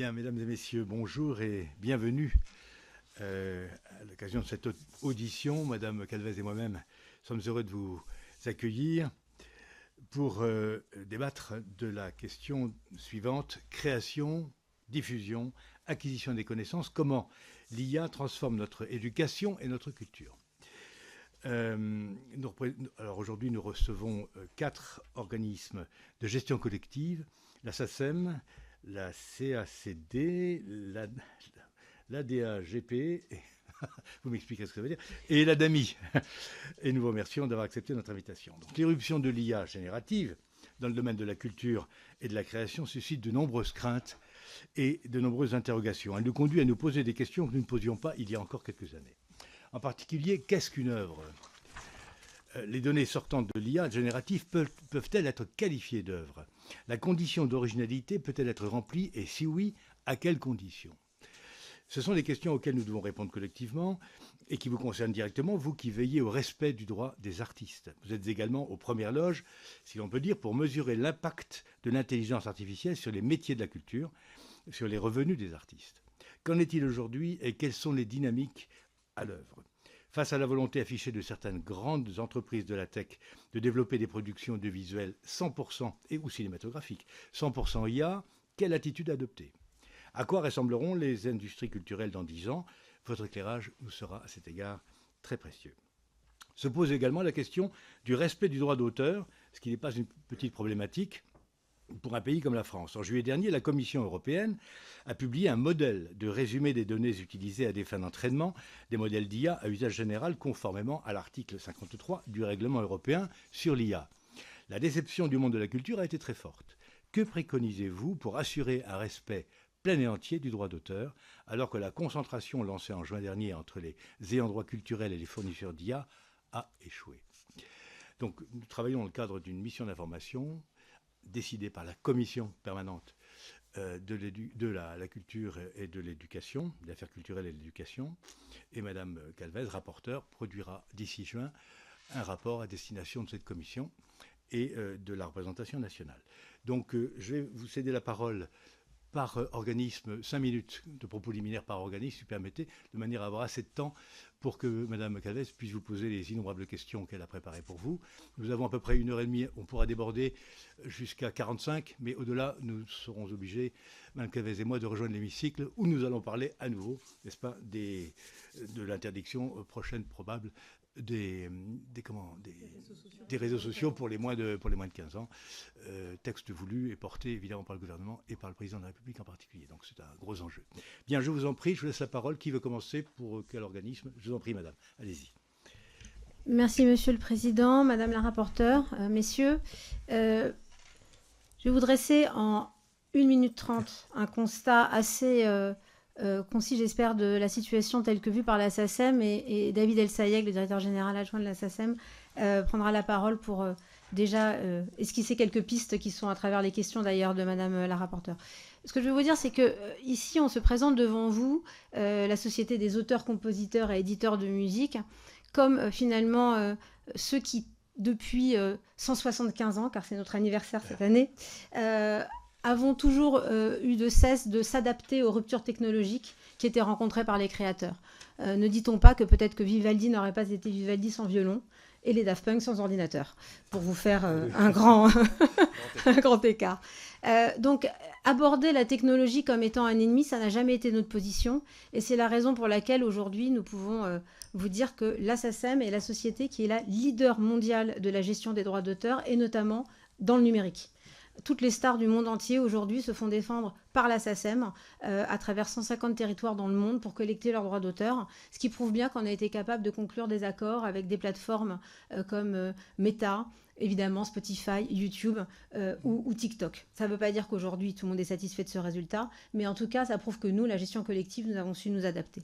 Bien, mesdames et messieurs, bonjour et bienvenue. À l'occasion de cette audition, Madame Calvez et moi-même sommes heureux de vous accueillir pour débattre de la question suivante: création, diffusion, acquisition des connaissances, comment l'IA transforme notre éducation et notre culture. Alors aujourd'hui, nous recevons 4 organismes de gestion collective: la SACEM, la CACD, l'ADAGP, vous m'expliquez ce que ça veut dire, et l'ADAMI. Et nous vous remercions d'avoir accepté notre invitation. Donc, l'éruption de l'IA générative dans le domaine de la culture et de la création suscite de nombreuses craintes et de nombreuses interrogations. Elle nous conduit à nous poser des questions que nous ne posions pas il y a encore quelques années. En particulier, qu'est-ce qu'une œuvre ? Les données sortantes de l'IA générative peuvent-elles être qualifiées d'œuvres ? La condition d'originalité peut-elle être remplie, et si oui, à quelles conditions ? Ce sont des questions auxquelles nous devons répondre collectivement et qui vous concernent directement, vous qui veillez au respect du droit des artistes. Vous êtes également aux premières loges, si l'on peut dire, pour mesurer l'impact de l'intelligence artificielle sur les métiers de la culture, sur les revenus des artistes. Qu'en est-il aujourd'hui et quelles sont les dynamiques à l'œuvre ? Face à la volonté affichée de certaines grandes entreprises de la tech de développer des productions audiovisuelles 100% ou cinématographiques 100% IA, quelle attitude adopter ? À quoi ressembleront les industries culturelles dans 10 ans ? Votre éclairage nous sera à cet égard très précieux. Se pose également la question du respect du droit d'auteur, ce qui n'est pas une petite problématique pour un pays comme la France. En juillet dernier, la Commission européenne a publié un modèle de résumé des données utilisées à des fins d'entraînement des modèles d'IA à usage général conformément à l'article 53 du règlement européen sur l'IA. La déception du monde de la culture a été très forte. Que préconisez-vous pour assurer un respect plein et entier du droit d'auteur, alors que la concentration lancée en juin dernier entre les ayants droit culturels et les fournisseurs d'IA a échoué. Donc, nous travaillons dans le cadre d'une mission d'information décidée par la commission permanente de la culture et de l'éducation, des affaires culturelles et de l'éducation. Et Mme Calvez, rapporteure, produira d'ici juin un rapport à destination de cette commission et de la représentation nationale. Donc, je vais vous céder la parole par organisme, 5 minutes de propos liminaires par organisme, si vous permettez, de manière à avoir assez de temps pour que Mme Calvez puisse vous poser les innombrables questions qu'elle a préparées pour vous. Nous avons à peu près 1h30, on pourra déborder jusqu'à 45, mais au-delà, nous serons obligés, Mme Calvez et moi, de rejoindre l'hémicycle où nous allons parler à nouveau, n'est-ce pas, de l'interdiction prochaine probable des réseaux sociaux pour les moins de 15 ans. Texte voulu et porté évidemment par le gouvernement et par le président de la République en particulier. Donc c'est un gros enjeu. Bien, je vous en prie, je vous laisse la parole. Qui veut commencer? Pour quel organisme? Je vous en prie, madame. Allez-y. Merci, monsieur le président, madame la rapporteure, messieurs. Je vais vous dresser en 1 minute 30 un constat assez concis, j'espère, de la situation telle que vue par la SACEM, et David Elsayeg, le directeur général adjoint de la SACEM, prendra la parole pour déjà esquisser quelques pistes qui sont à travers les questions d'ailleurs de madame la rapporteure. Ce que je veux vous dire, c'est que ici, on se présente devant vous, la Société des auteurs, compositeurs et éditeurs de musique, comme finalement ceux qui, depuis 175 ans, car c'est notre anniversaire cette année, avons toujours eu de cesse de s'adapter aux ruptures technologiques qui étaient rencontrées par les créateurs. Ne dit-on pas que peut-être que Vivaldi n'aurait pas été Vivaldi sans violon et les Daft Punk sans ordinateur, pour vous faire un grand écart. Donc, aborder la technologie comme étant un ennemi, ça n'a jamais été notre position, et c'est la raison pour laquelle aujourd'hui nous pouvons vous dire que la SACEM est la société qui est la leader mondiale de la gestion des droits d'auteur, et notamment dans le numérique. Toutes les stars du monde entier aujourd'hui se font défendre par la SACEM à travers 150 territoires dans le monde pour collecter leurs droits d'auteur, ce qui prouve bien qu'on a été capable de conclure des accords avec des plateformes comme Meta, évidemment Spotify, YouTube ou TikTok. Ça ne veut pas dire qu'aujourd'hui tout le monde est satisfait de ce résultat, mais en tout cas ça prouve que nous, la gestion collective, nous avons su nous adapter.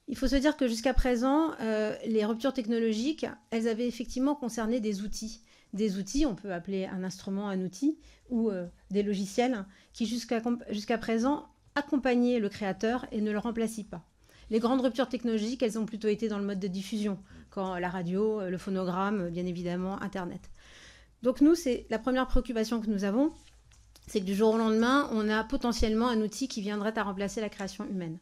Il faut se dire que jusqu'à présent, les ruptures technologiques, elles avaient effectivement concerné des outils. Des outils, on peut appeler un instrument un outil, ou des logiciels qui jusqu'à présent accompagnaient le créateur et ne le remplaçaient pas. Les grandes ruptures technologiques, elles ont plutôt été dans le mode de diffusion, quand la radio, le phonogramme, bien évidemment, Internet. Donc nous, c'est la première préoccupation que nous avons, c'est que du jour au lendemain, on a potentiellement un outil qui viendrait à remplacer la création humaine.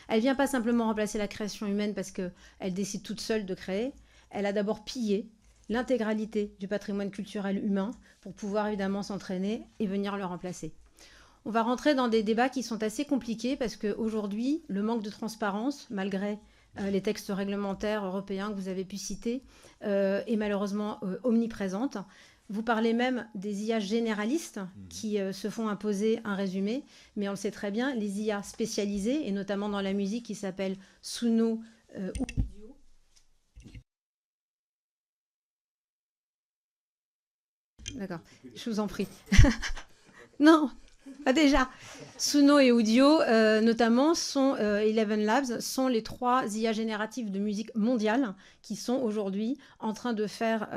Elle ne vient pas simplement remplacer la création humaine parce qu'elle décide toute seule de créer. Elle a d'abord pillé l'intégralité du patrimoine culturel humain pour pouvoir évidemment s'entraîner et venir le remplacer. On va rentrer dans des débats qui sont assez compliqués parce qu'aujourd'hui, le manque de transparence, malgré les textes réglementaires européens que vous avez pu citer, est malheureusement omniprésente. Vous parlez même des IA généralistes qui se font imposer un résumé, mais on le sait très bien, les IA spécialisées, et notamment dans la musique qui s'appelle Suno ou Udio. D'accord, je vous en prie. Non, pas déjà. Suno et Udio, notamment, sont Eleven Labs, sont les 3 IA génératives de musique mondiale qui sont aujourd'hui en train de faire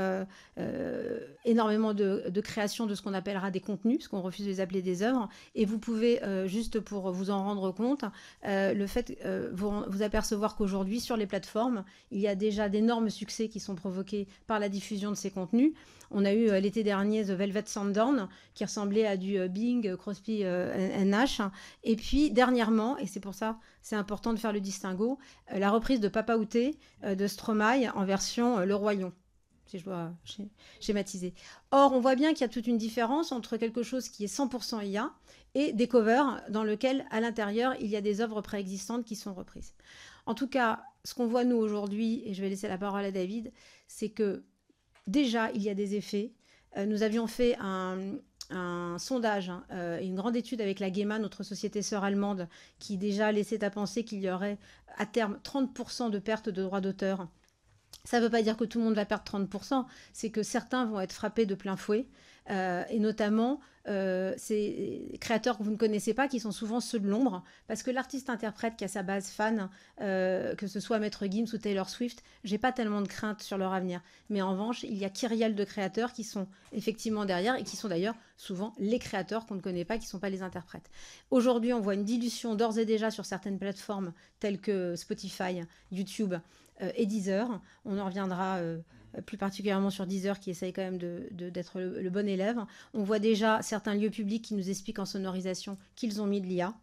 énormément de création de ce qu'on appellera des contenus, ce qu'on refuse de les appeler des œuvres. Et vous pouvez, juste pour vous en rendre compte, le fait vous apercevoir qu'aujourd'hui, sur les plateformes, il y a déjà d'énormes succès qui sont provoqués par la diffusion de ces contenus. On a eu l'été dernier The Velvet Sundown, qui ressemblait à du Bing, Crosby Nash. Et puis, dernièrement, et c'est pour ça c'est important de faire le distinguo, la reprise de Papa Outé de Stromae en version Le Royon, si je dois schématiser. Or, on voit bien qu'il y a toute une différence entre quelque chose qui est 100% IA et des covers dans lesquels, à l'intérieur, il y a des œuvres préexistantes qui sont reprises. En tout cas, ce qu'on voit, nous, aujourd'hui, et je vais laisser la parole à David, c'est que déjà, il y a des effets. Nous avions fait un sondage et une grande étude avec la GEMA, notre société sœur allemande, qui déjà laissait à penser qu'il y aurait à terme 30% de perte de droits d'auteur. Ça ne veut pas dire que tout le monde va perdre 30%, c'est que certains vont être frappés de plein fouet, et notamment ces créateurs que vous ne connaissez pas, qui sont souvent ceux de l'ombre, parce que l'artiste-interprète qui a sa base fan, que ce soit Maître Gims ou Taylor Swift, j'ai pas tellement de crainte sur leur avenir. Mais en revanche, il y a kyrielle de créateurs qui sont effectivement derrière, et qui sont d'ailleurs souvent les créateurs qu'on ne connaît pas, qui ne sont pas les interprètes. Aujourd'hui, on voit une dilution d'ores et déjà sur certaines plateformes telles que Spotify, YouTube, et Deezer. On en reviendra plus particulièrement sur Deezer, qui essaye quand même d'être le bon élève. On voit déjà certains lieux publics qui nous expliquent en sonorisation qu'ils ont mis de l'IA.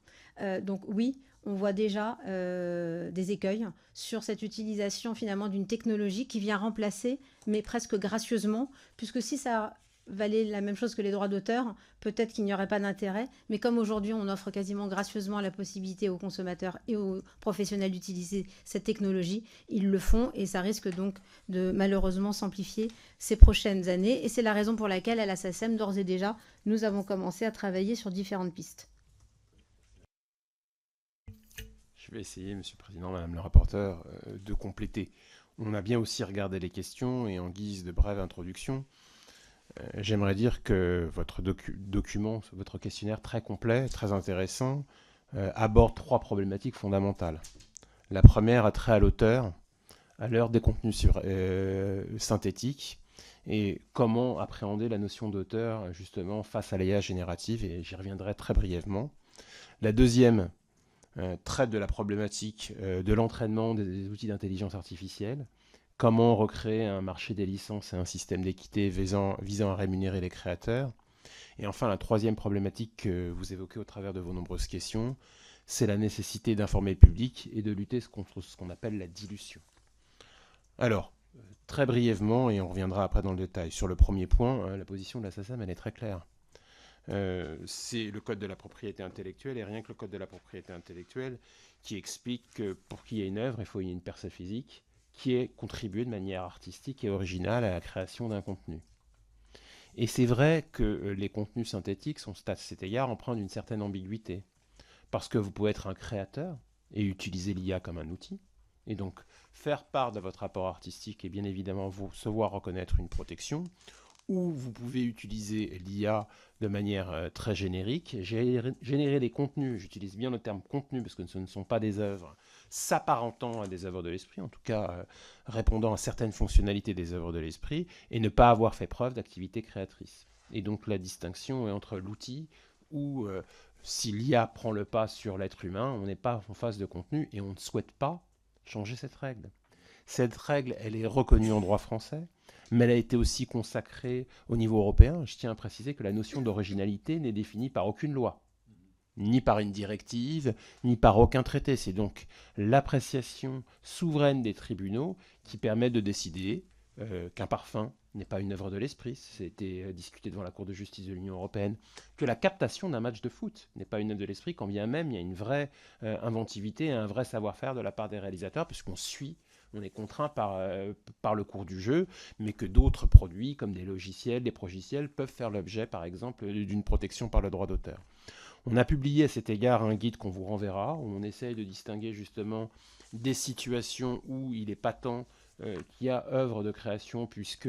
Donc oui, on voit déjà des écueils sur cette utilisation finalement d'une technologie qui vient remplacer, mais presque gracieusement, puisque si ça valait la même chose que les droits d'auteur, peut-être qu'il n'y aurait pas d'intérêt, mais comme aujourd'hui on offre quasiment gracieusement la possibilité aux consommateurs et aux professionnels d'utiliser cette technologie, ils le font, et ça risque donc de malheureusement s'amplifier ces prochaines années, et c'est la raison pour laquelle à la SACEM, d'ores et déjà, nous avons commencé à travailler sur différentes pistes. Je vais essayer, Monsieur le Président, Madame le rapporteur, de compléter. On a bien aussi regardé les questions, et en guise de brève introduction, j'aimerais dire que votre document, votre questionnaire très complet, très intéressant, aborde 3 problématiques fondamentales. La première a trait à l'auteur, à l'heure des contenus synthétiques, et comment appréhender la notion d'auteur justement face à l'IA générative, et j'y reviendrai très brièvement. La deuxième traite de la problématique de l'entraînement des outils d'intelligence artificielle. Comment recréer un marché des licences et un système d'équité visant à rémunérer les créateurs. Et enfin, la troisième problématique que vous évoquez au travers de vos nombreuses questions, c'est la nécessité d'informer le public et de lutter contre ce qu'on appelle la dilution. Alors, très brièvement, et on reviendra après dans le détail, sur le premier point, la position de la SACEM, elle est très claire. C'est le code de la propriété intellectuelle, et rien que le code de la propriété intellectuelle qui explique que pour qu'il y ait une œuvre, il faut qu'il y ait une personne physique qui ait contribué de manière artistique et originale à la création d'un contenu. Et c'est vrai que les contenus synthétiques sont à cet égard empreints d'une certaine ambiguïté, parce que vous pouvez être un créateur et utiliser l'IA comme un outil, et donc faire part de votre rapport artistique et bien évidemment vous savoir reconnaître une protection, ou vous pouvez utiliser l'IA de manière très générique, générer des contenus, j'utilise bien le terme contenu parce que ce ne sont pas des œuvres s'apparentant à des œuvres de l'esprit, en tout cas répondant à certaines fonctionnalités des œuvres de l'esprit, et ne pas avoir fait preuve d'activité créatrice. Et donc la distinction est entre l'outil où si l'IA prend le pas sur l'être humain, on n'est pas en phase de contenu et on ne souhaite pas changer cette règle. Cette règle, elle est reconnue en droit français. mais elle a été aussi consacrée au niveau européen. Je tiens à préciser que la notion d'originalité n'est définie par aucune loi, ni par une directive, ni par aucun traité. C'est donc l'appréciation souveraine des tribunaux qui permet de décider qu'un parfum n'est pas une œuvre de l'esprit, c'était discuté devant la Cour de justice de l'Union européenne, que la captation d'un match de foot n'est pas une œuvre de l'esprit, quand bien même il y a une vraie inventivité et un vrai savoir-faire de la part des réalisateurs, puisqu'on suit, on est contraint par le cours du jeu, mais que d'autres produits, comme des logiciels, des progiciels, peuvent faire l'objet, par exemple, d'une protection par le droit d'auteur. On a publié à cet égard un guide qu'on vous renverra, où on essaye de distinguer justement des situations où il est patent qu'il y a œuvre de création, puisque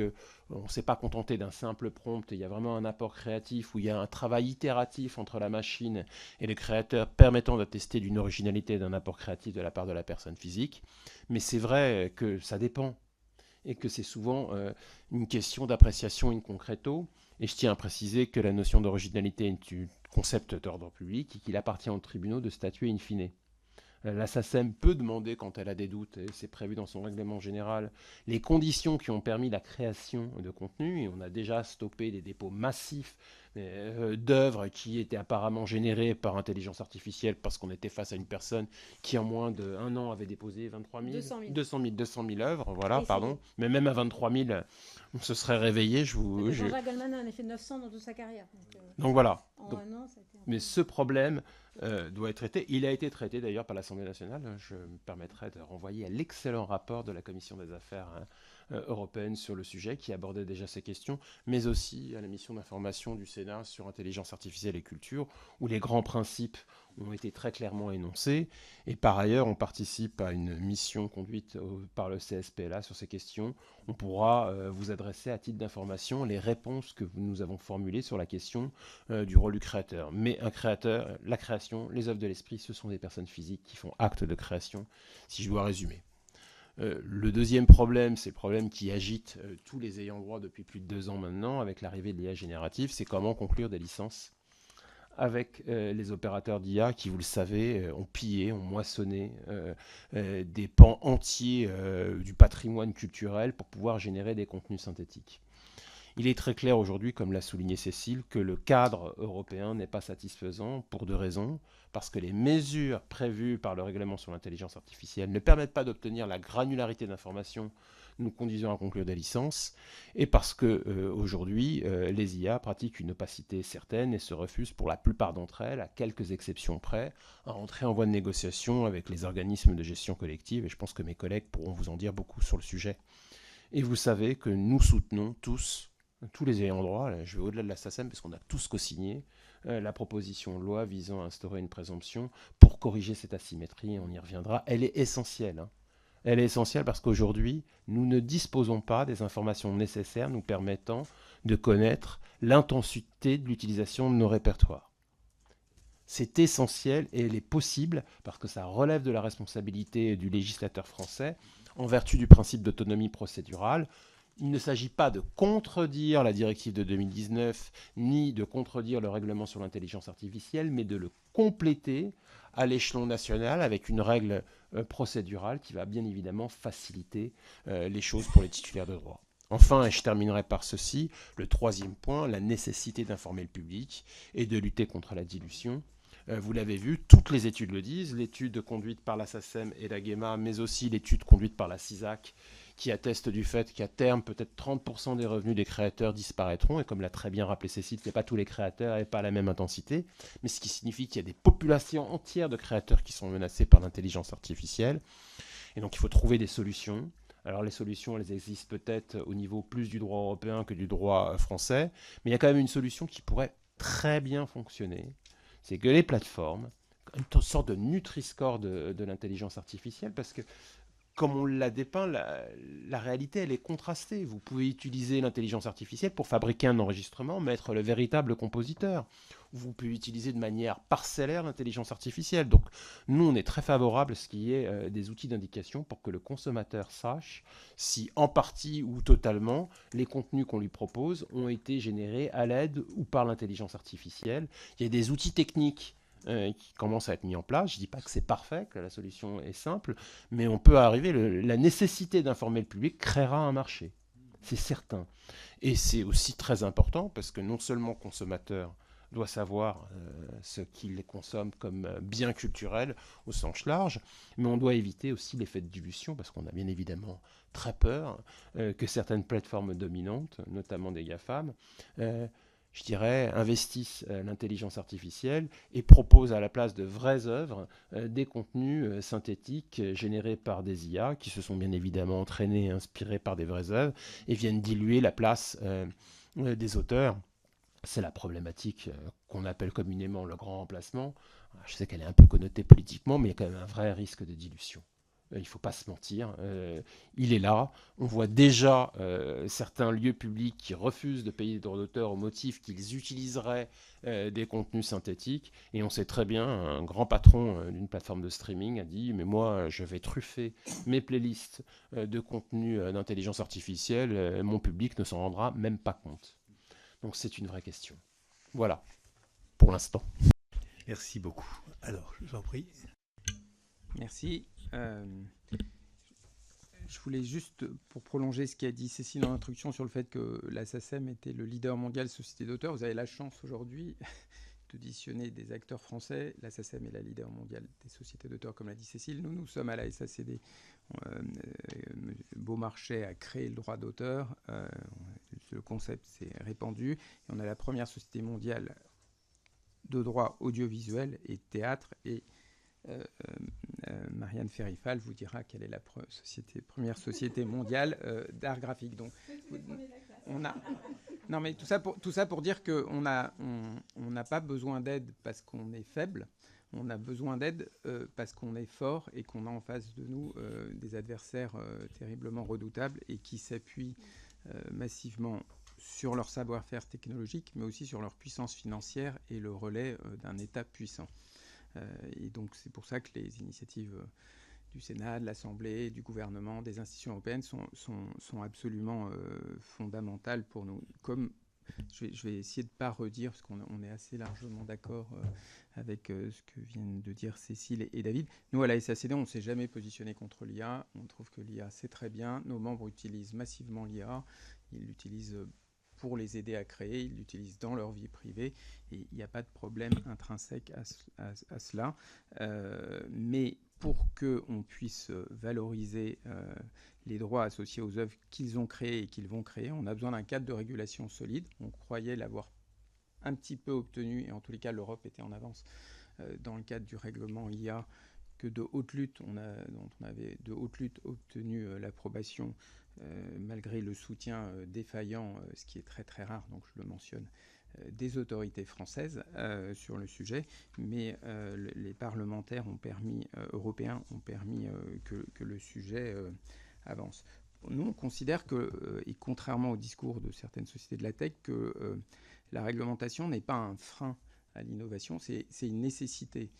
on ne s'est pas contenté d'un simple prompt, il y a vraiment un apport créatif, où il y a un travail itératif entre la machine et le créateur, permettant d'attester d'une originalité et d'un apport créatif de la part de la personne physique. Mais c'est vrai que ça dépend, et que c'est souvent une question d'appréciation in concreto. Et je tiens à préciser que la notion d'originalité est un concept d'ordre public et qu'il appartient aux tribunaux de statuer in fine. La SACEM peut demander, quand elle a des doutes, et c'est prévu dans son règlement général, les conditions qui ont permis la création de contenu, et on a déjà stoppé des dépôts massifs d'œuvres qui étaient apparemment générées par intelligence artificielle parce qu'on était face à une personne qui en moins d'1 an avait déposé 200 000 œuvres, voilà, Et pardon. Mais même à 23 000, on se serait réveillé. Jean-Jacques Goldman en a fait 900 dans toute sa carrière. Donc voilà. En un an, ça a été Mais ce problème doit être traité. Il a été traité d'ailleurs par l'Assemblée nationale. Je me permettrai de renvoyer à l'excellent rapport de la Commission des affaires européennes sur le sujet qui abordait déjà ces questions, mais aussi à la mission d'information du Sénat sur intelligence artificielle et culture, où les grands principes ont été très clairement énoncés. Et par ailleurs, on participe à une mission conduite par le CSPLA sur ces questions. On pourra vous adresser à titre d'information les réponses que nous avons formulées sur la question du rôle du créateur. Mais un créateur, la création, les œuvres de l'esprit, ce sont des personnes physiques qui font acte de création, si je dois résumer. Le deuxième problème, c'est le problème qui agite tous les ayants droit depuis plus de 2 ans maintenant, avec l'arrivée de l'IA générative, c'est comment conclure des licences avec les opérateurs d'IA qui, vous le savez, ont pillé, ont moissonné des pans entiers du patrimoine culturel pour pouvoir générer des contenus synthétiques. Il est très clair aujourd'hui, comme l'a souligné Cécile, que le cadre européen n'est pas satisfaisant pour 2 raisons. Parce que les mesures prévues par le règlement sur l'intelligence artificielle ne permettent pas d'obtenir la granularité d'informations nous conduisant à conclure des licences, et parce que aujourd'hui, les IA pratiquent une opacité certaine et se refusent pour la plupart d'entre elles, à quelques exceptions près, à entrer en voie de négociation avec les organismes de gestion collective, et je pense que mes collègues pourront vous en dire beaucoup sur le sujet. Et vous savez que nous soutenons tous les ayants droit, là, je vais au-delà de la SACEM parce qu'on a tous co-signé la proposition de loi visant à instaurer une présomption pour corriger cette asymétrie, on y reviendra. Elle est essentielle. Elle est essentielle parce qu'aujourd'hui, nous ne disposons pas des informations nécessaires nous permettant de connaître l'intensité de l'utilisation de nos répertoires. C'est essentiel et elle est possible parce que ça relève de la responsabilité du législateur français en vertu du principe d'autonomie procédurale. Il ne s'agit pas de contredire la directive de 2019, ni de contredire le règlement sur l'intelligence artificielle, mais de le compléter à l'échelon national avec une règle procédurale qui va bien évidemment faciliter les choses pour les titulaires de droit. Enfin, et je terminerai par ceci, le 3e point, la nécessité d'informer le public et de lutter contre la dilution. Vous l'avez vu, toutes les études le disent, l'étude conduite par la SACEM et la GEMA, mais aussi l'étude conduite par la CISAC, qui atteste du fait qu'à terme, peut-être 30% des revenus des créateurs disparaîtront. Et comme l'a très bien rappelé Cécile, ce n'est pas tous les créateurs et pas à la même intensité, mais ce qui signifie qu'il y a des populations entières de créateurs qui sont menacés par l'intelligence artificielle. Et donc il faut trouver des solutions. Alors les solutions, elles existent peut-être au niveau plus du droit européen que du droit français, mais il y a quand même une solution qui pourrait très bien fonctionner. C'est que les plateformes, une sorte de Nutri-Score de l'intelligence artificielle, parce que comme on l'a dépeint, la réalité, elle est contrastée. Vous pouvez utiliser l'intelligence artificielle pour fabriquer un enregistrement, mais être le véritable compositeur. Vous pouvez utiliser de manière parcellaire l'intelligence artificielle. Donc, nous, on est très favorable à ce qu'il y ait des outils d'indication pour que le consommateur sache si, en partie ou totalement, les contenus qu'on lui propose ont été générés à l'aide ou par l'intelligence artificielle. Il y a des outils techniques qui commence à être mis en place. Je ne dis pas que c'est parfait, que la solution est simple, mais on peut arriver, la nécessité d'informer le public créera un marché. c'est certain. Et c'est aussi très important parce que non seulement le consommateur doit savoir ce qu'il consomme comme bien culturel au sens large, mais on doit éviter aussi l'effet de dilution parce qu'on a bien évidemment très peur que certaines plateformes dominantes, notamment des GAFAM, je dirais, investissent l'intelligence artificielle et proposent à la place de vraies œuvres des contenus synthétiques générés par des IA qui se sont bien évidemment entraînés et inspirés par des vraies œuvres et viennent diluer la place des auteurs. C'est la problématique qu'on appelle communément le grand remplacement. Je sais qu'elle est un peu connotée politiquement, mais il y a quand même un vrai risque de dilution. Il ne faut pas se mentir, il est là. On voit déjà certains lieux publics qui refusent de payer des droits d'auteur au motif qu'ils utiliseraient des contenus synthétiques. Et on sait très bien, un grand patron d'une plateforme de streaming a dit « Mais moi, je vais truffer mes playlists de contenus d'intelligence artificielle. Mon public ne s'en rendra même pas compte. » Donc c'est une vraie question. Voilà, pour l'instant. Merci beaucoup. Alors, je vous en prie. Merci. Je voulais juste, pour prolonger ce qu'a dit Cécile dans l'introduction sur le fait que la SACEM était le leader mondial société d'auteurs, vous avez la chance aujourd'hui d'auditionner des acteurs français. La SACEM est la leader mondiale des sociétés d'auteurs, comme l'a dit Cécile. Nous sommes à la SACD. Beaumarchais a créé le droit d'auteur. Le concept s'est répandu. Et on a la première société mondiale de droit audiovisuel et théâtre. Et Marianne Ferrifal vous dira quelle est la première société mondiale d'art graphique. Donc, on a... Non, mais tout ça pour dire qu'on n'a pas besoin d'aide parce qu'on est faible. On a besoin d'aide parce qu'on est fort et qu'on a en face de nous des adversaires terriblement redoutables et qui s'appuient massivement sur leur savoir-faire technologique, mais aussi sur leur puissance financière et le relais d'un État puissant. Et donc, c'est pour ça que les initiatives du Sénat, de l'Assemblée, du gouvernement, des institutions européennes sont absolument fondamentales pour nous. Comme je vais essayer de ne pas redire, parce qu'on est assez largement d'accord avec ce que viennent de dire Cécile et David. Nous, à la SACD, on ne s'est jamais positionné contre l'IA. On trouve que l'IA, c'est très bien. Nos membres utilisent massivement l'IA. Ils l'utilisent pour les aider à créer, ils l'utilisent dans leur vie privée et il n'y a pas de problème intrinsèque à cela. Mais pour qu'on puisse valoriser les droits associés aux œuvres qu'ils ont créées et qu'ils vont créer, on a besoin d'un cadre de régulation solide. On croyait l'avoir un petit peu obtenu, et en tous les cas, l'Europe était en avance dans le cadre du règlement IA, que de haute lutte, dont on avait de haute lutte obtenu l'approbation, malgré le soutien défaillant, ce qui est très très rare, donc je le mentionne, des autorités françaises sur le sujet, mais les parlementaires européens ont permis que le sujet avance. Nous, on considère que, et contrairement au discours de certaines sociétés de la tech, que la réglementation n'est pas un frein à l'innovation, c'est une nécessité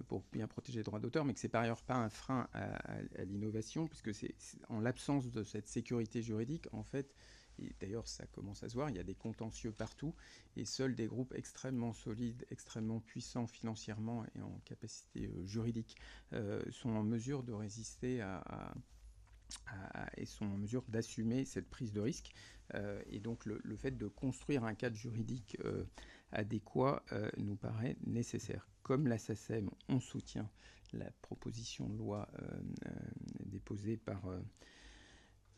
pour bien protéger les droits d'auteur, mais que c'est par ailleurs pas un frein à l'innovation, puisque c'est en l'absence de cette sécurité juridique, en fait, et d'ailleurs ça commence à se voir, il y a des contentieux partout, et seuls des groupes extrêmement solides, extrêmement puissants financièrement et en capacité juridique sont en mesure de résister et sont en mesure d'assumer cette prise de risque. Et donc le fait de construire un cadre juridique adéquat nous paraît nécessaire. Comme la SACEM, on soutient la proposition de loi déposée par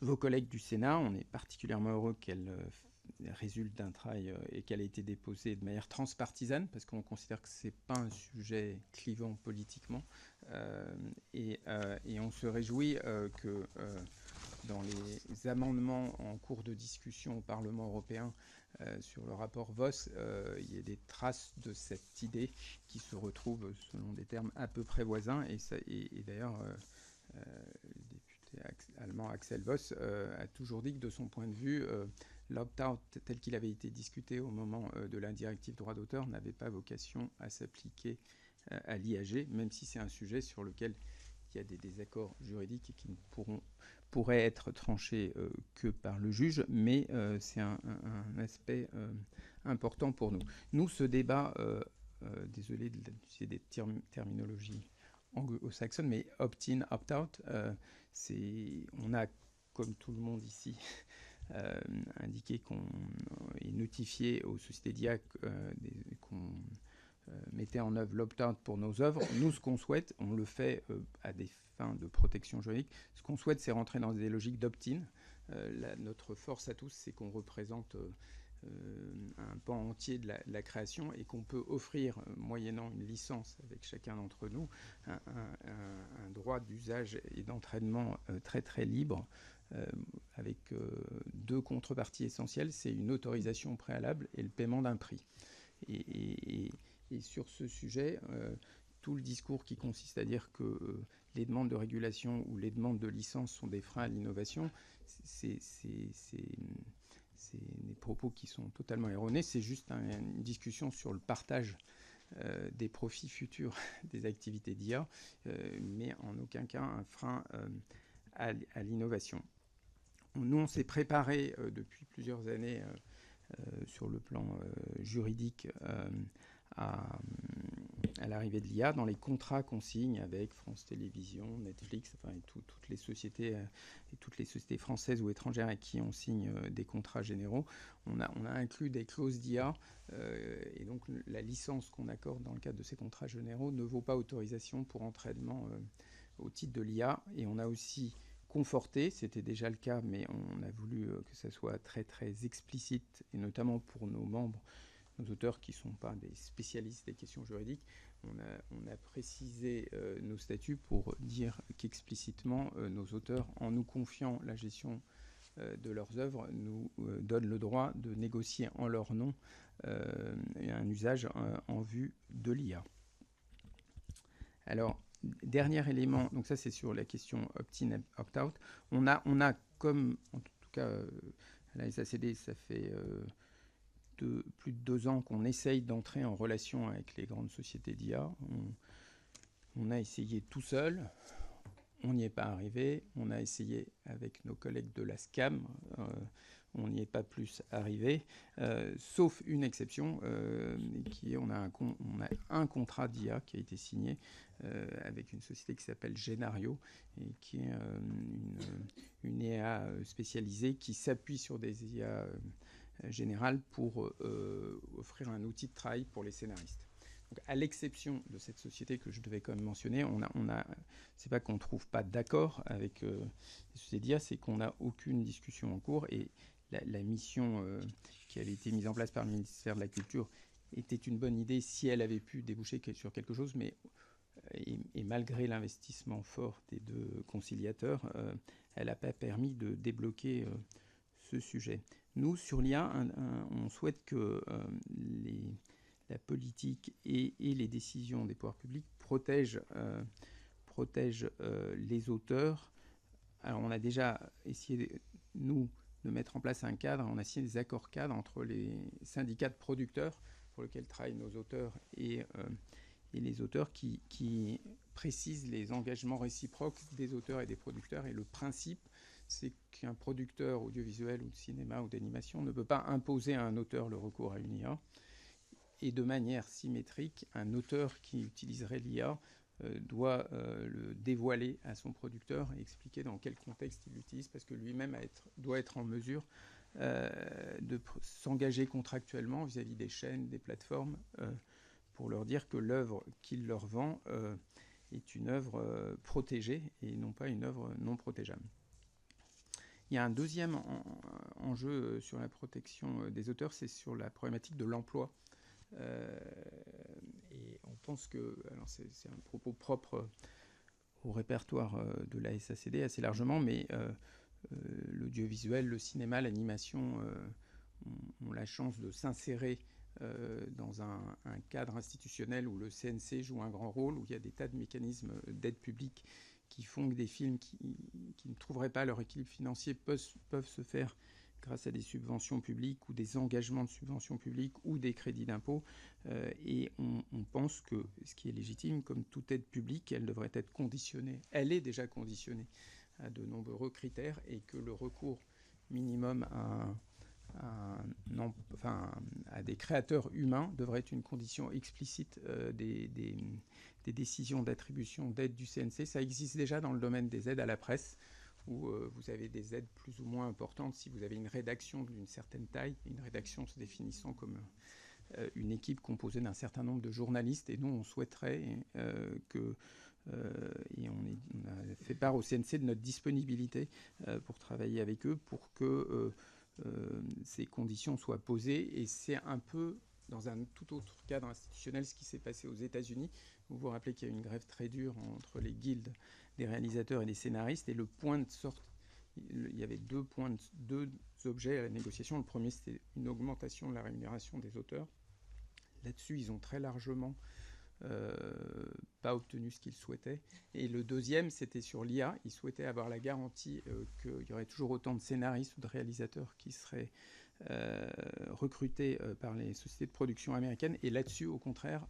vos collègues du Sénat. On est particulièrement heureux qu'elle résulte d'un travail et qu'elle ait été déposée de manière transpartisane, parce qu'on considère que ce n'est pas un sujet clivant politiquement. Et on se réjouit que dans les amendements en cours de discussion au Parlement européen sur le rapport Voss, il y a des traces de cette idée qui se retrouvent selon des termes à peu près voisins. Et d'ailleurs, le député allemand Axel Voss a toujours dit que de son point de vue, l'opt-out tel qu'il avait été discuté au moment de la directive droit d'auteur n'avait pas vocation à s'appliquer à l'IAG, même si c'est un sujet sur lequel il y a des désaccords juridiques et qui ne pourraient être tranchés que par le juge, mais c'est un aspect important pour nous. Nous, ce débat, désolé d'utiliser des terminologies anglo-saxonnes, mais opt-in, opt-out, on a, comme tout le monde ici, indiqué et notifié aux sociétés d'IA qu'on mettait en œuvre l'opt-out pour nos œuvres. Nous, ce qu'on souhaite, on le fait à des fins de protection juridique. Ce qu'on souhaite, c'est rentrer dans des logiques d'opt-in. Notre force à tous, c'est qu'on représente un pan entier de la création et qu'on peut offrir, moyennant une licence avec chacun d'entre nous, un droit d'usage et d'entraînement très très libre, avec deux contreparties essentielles, c'est une autorisation préalable et le paiement d'un prix. Et sur ce sujet, tout le discours qui consiste à dire que les demandes de régulation ou les demandes de licence sont des freins à l'innovation, c'est des propos qui sont totalement erronés. C'est juste une discussion sur le partage des profits futurs des activités d'IA, mais en aucun cas un frein à l'innovation. Nous, on s'est préparé depuis plusieurs années sur le plan juridique à l'arrivée de l'IA, dans les contrats qu'on signe avec France Télévisions, Netflix, enfin, et toutes les sociétés françaises ou étrangères avec qui on signe des contrats généraux, on a inclus des clauses d'IA, et donc la licence qu'on accorde dans le cadre de ces contrats généraux ne vaut pas autorisation pour entraînement au titre de l'IA, et on a aussi conforté, c'était déjà le cas, mais on a voulu que ça soit très très explicite, et notamment pour nos membres, nos auteurs qui ne sont pas des spécialistes des questions juridiques, on a précisé nos statuts pour dire qu'explicitement nos auteurs, en nous confiant la gestion de leurs œuvres, nous donnent le droit de négocier en leur nom un usage en vue de l'IA. Alors, dernier élément, donc ça c'est sur la question opt-in, opt-out. On a comme, en tout cas, à la SACD, ça fait plus de 2 ans qu'on essaye d'entrer en relation avec les grandes sociétés d'IA. On a essayé tout seul, on n'y est pas arrivé. On a essayé avec nos collègues de la SCAM, on n'y est pas plus arrivé, sauf une exception, qui est on a un contrat d'IA qui a été signé avec une société qui s'appelle Genario, et qui est une IA spécialisée qui s'appuie sur des IA générales pour offrir un outil de travail pour les scénaristes. Donc, à l'exception de cette société que je devais quand même mentionner, c'est pas qu'on ne trouve pas d'accord avec les sociétés d'IA, c'est qu'on n'a aucune discussion en cours, et la mission qui avait été mise en place par le ministère de la Culture était une bonne idée si elle avait pu déboucher sur quelque chose, mais et malgré l'investissement fort des deux conciliateurs, elle n'a pas permis de débloquer ce sujet. Nous, sur l'IA, on souhaite que la politique et les décisions des pouvoirs publics protègent les auteurs. Alors, on a déjà essayé, nous, de mettre en place un cadre. On a signé des accords cadres entre les syndicats de producteurs pour lesquels travaillent nos auteurs et les auteurs qui précisent les engagements réciproques des auteurs et des producteurs. Et le principe, c'est qu'un producteur audiovisuel ou de cinéma ou d'animation ne peut pas imposer à un auteur le recours à une IA. Et de manière symétrique, un auteur qui utiliserait l'IA doit le dévoiler à son producteur et expliquer dans quel contexte il l'utilise, parce que lui-même doit être en mesure de s'engager contractuellement vis-à-vis des chaînes, des plateformes, pour leur dire que l'œuvre qu'il leur vend est une œuvre protégée et non pas une œuvre non protégeable. Il y a un deuxième enjeu sur la protection des auteurs, c'est sur la problématique de l'emploi. Et on pense que, alors c'est un propos propre au répertoire de la SACD assez largement, mais l'audiovisuel, le cinéma, l'animation ont la chance de s'insérer dans un cadre institutionnel où le CNC joue un grand rôle, où il y a des tas de mécanismes d'aide publique qui font que des films qui ne trouveraient pas leur équilibre financier peuvent se faire grâce à des subventions publiques ou des engagements de subventions publiques ou des crédits d'impôt. Et on pense que ce qui est légitime, comme toute aide publique, elle devrait être conditionnée. Elle est déjà conditionnée à de nombreux critères, et que le recours minimum à des créateurs humains devrait être une condition explicite des décisions d'attribution d'aide du CNC. Ça existe déjà dans le domaine des aides à la presse, où vous avez des aides plus ou moins importantes si vous avez une rédaction d'une certaine taille, une rédaction se définissant comme une équipe composée d'un certain nombre de journalistes. Et nous, on souhaiterait et on a fait part au CNC de notre disponibilité pour travailler avec eux pour que ces conditions soient posées. Et c'est un peu dans un tout autre cadre institutionnel ce qui s'est passé aux États-Unis. Vous vous rappelez qu'il y a eu une grève très dure entre les guildes des réalisateurs et des scénaristes. Et le point de sortie, il y avait deux objets à la négociation. Le premier, c'était une augmentation de la rémunération des auteurs. Là-dessus, ils ont très largement pas obtenu ce qu'ils souhaitaient. Et le deuxième, c'était sur l'IA. Ils souhaitaient avoir la garantie qu'il y aurait toujours autant de scénaristes ou de réalisateurs qui seraient recrutés par les sociétés de production américaines. Et là-dessus, au contraire,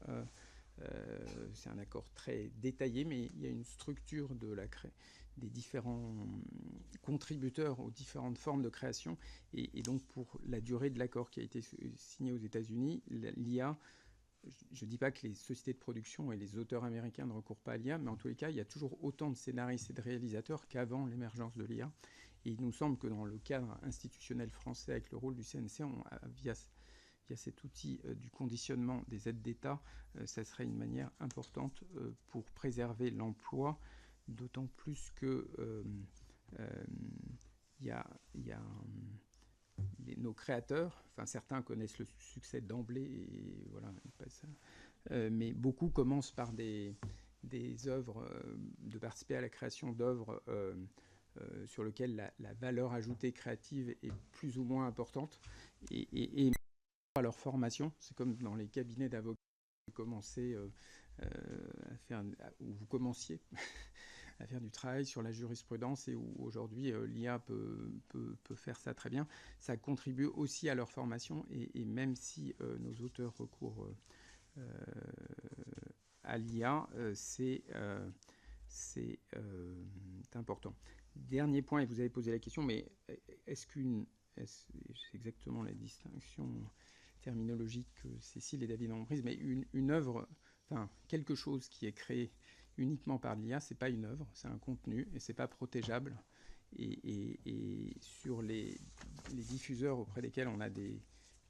c'est un accord très détaillé, mais il y a une structure des différents contributeurs aux différentes formes de création. Et donc, pour la durée de l'accord qui a été signé aux États-Unis, l'IA, je ne dis pas que les sociétés de production et les auteurs américains ne recourent pas à l'IA, mais en tous les cas, il y a toujours autant de scénaristes et de réalisateurs qu'avant l'émergence de l'IA. Et il nous semble que dans le cadre institutionnel français, avec le rôle du CNC, via cet outil du conditionnement des aides d'État, ça serait une manière importante pour préserver l'emploi, d'autant plus que nos créateurs, enfin certains connaissent le succès d'emblée, et voilà, mais beaucoup commencent par des œuvres, de participer à la création d'œuvres sur lesquelles la valeur ajoutée créative est plus ou moins importante, et à leur formation. C'est comme dans les cabinets d'avocats, où vous commenciez à faire du travail sur la jurisprudence et où aujourd'hui l'IA peut faire ça très bien. Ça contribue aussi à leur formation, et même si nos auteurs recourent à l'IA, c'est important. Dernier point, et vous avez posé la question, mais c'est exactement la distinction terminologique que Cécile et David ont prise, mais une œuvre, enfin quelque chose qui est créé uniquement par l'IA, c'est pas une œuvre, c'est un contenu, et c'est pas protégeable. Et sur les diffuseurs auprès desquels on a des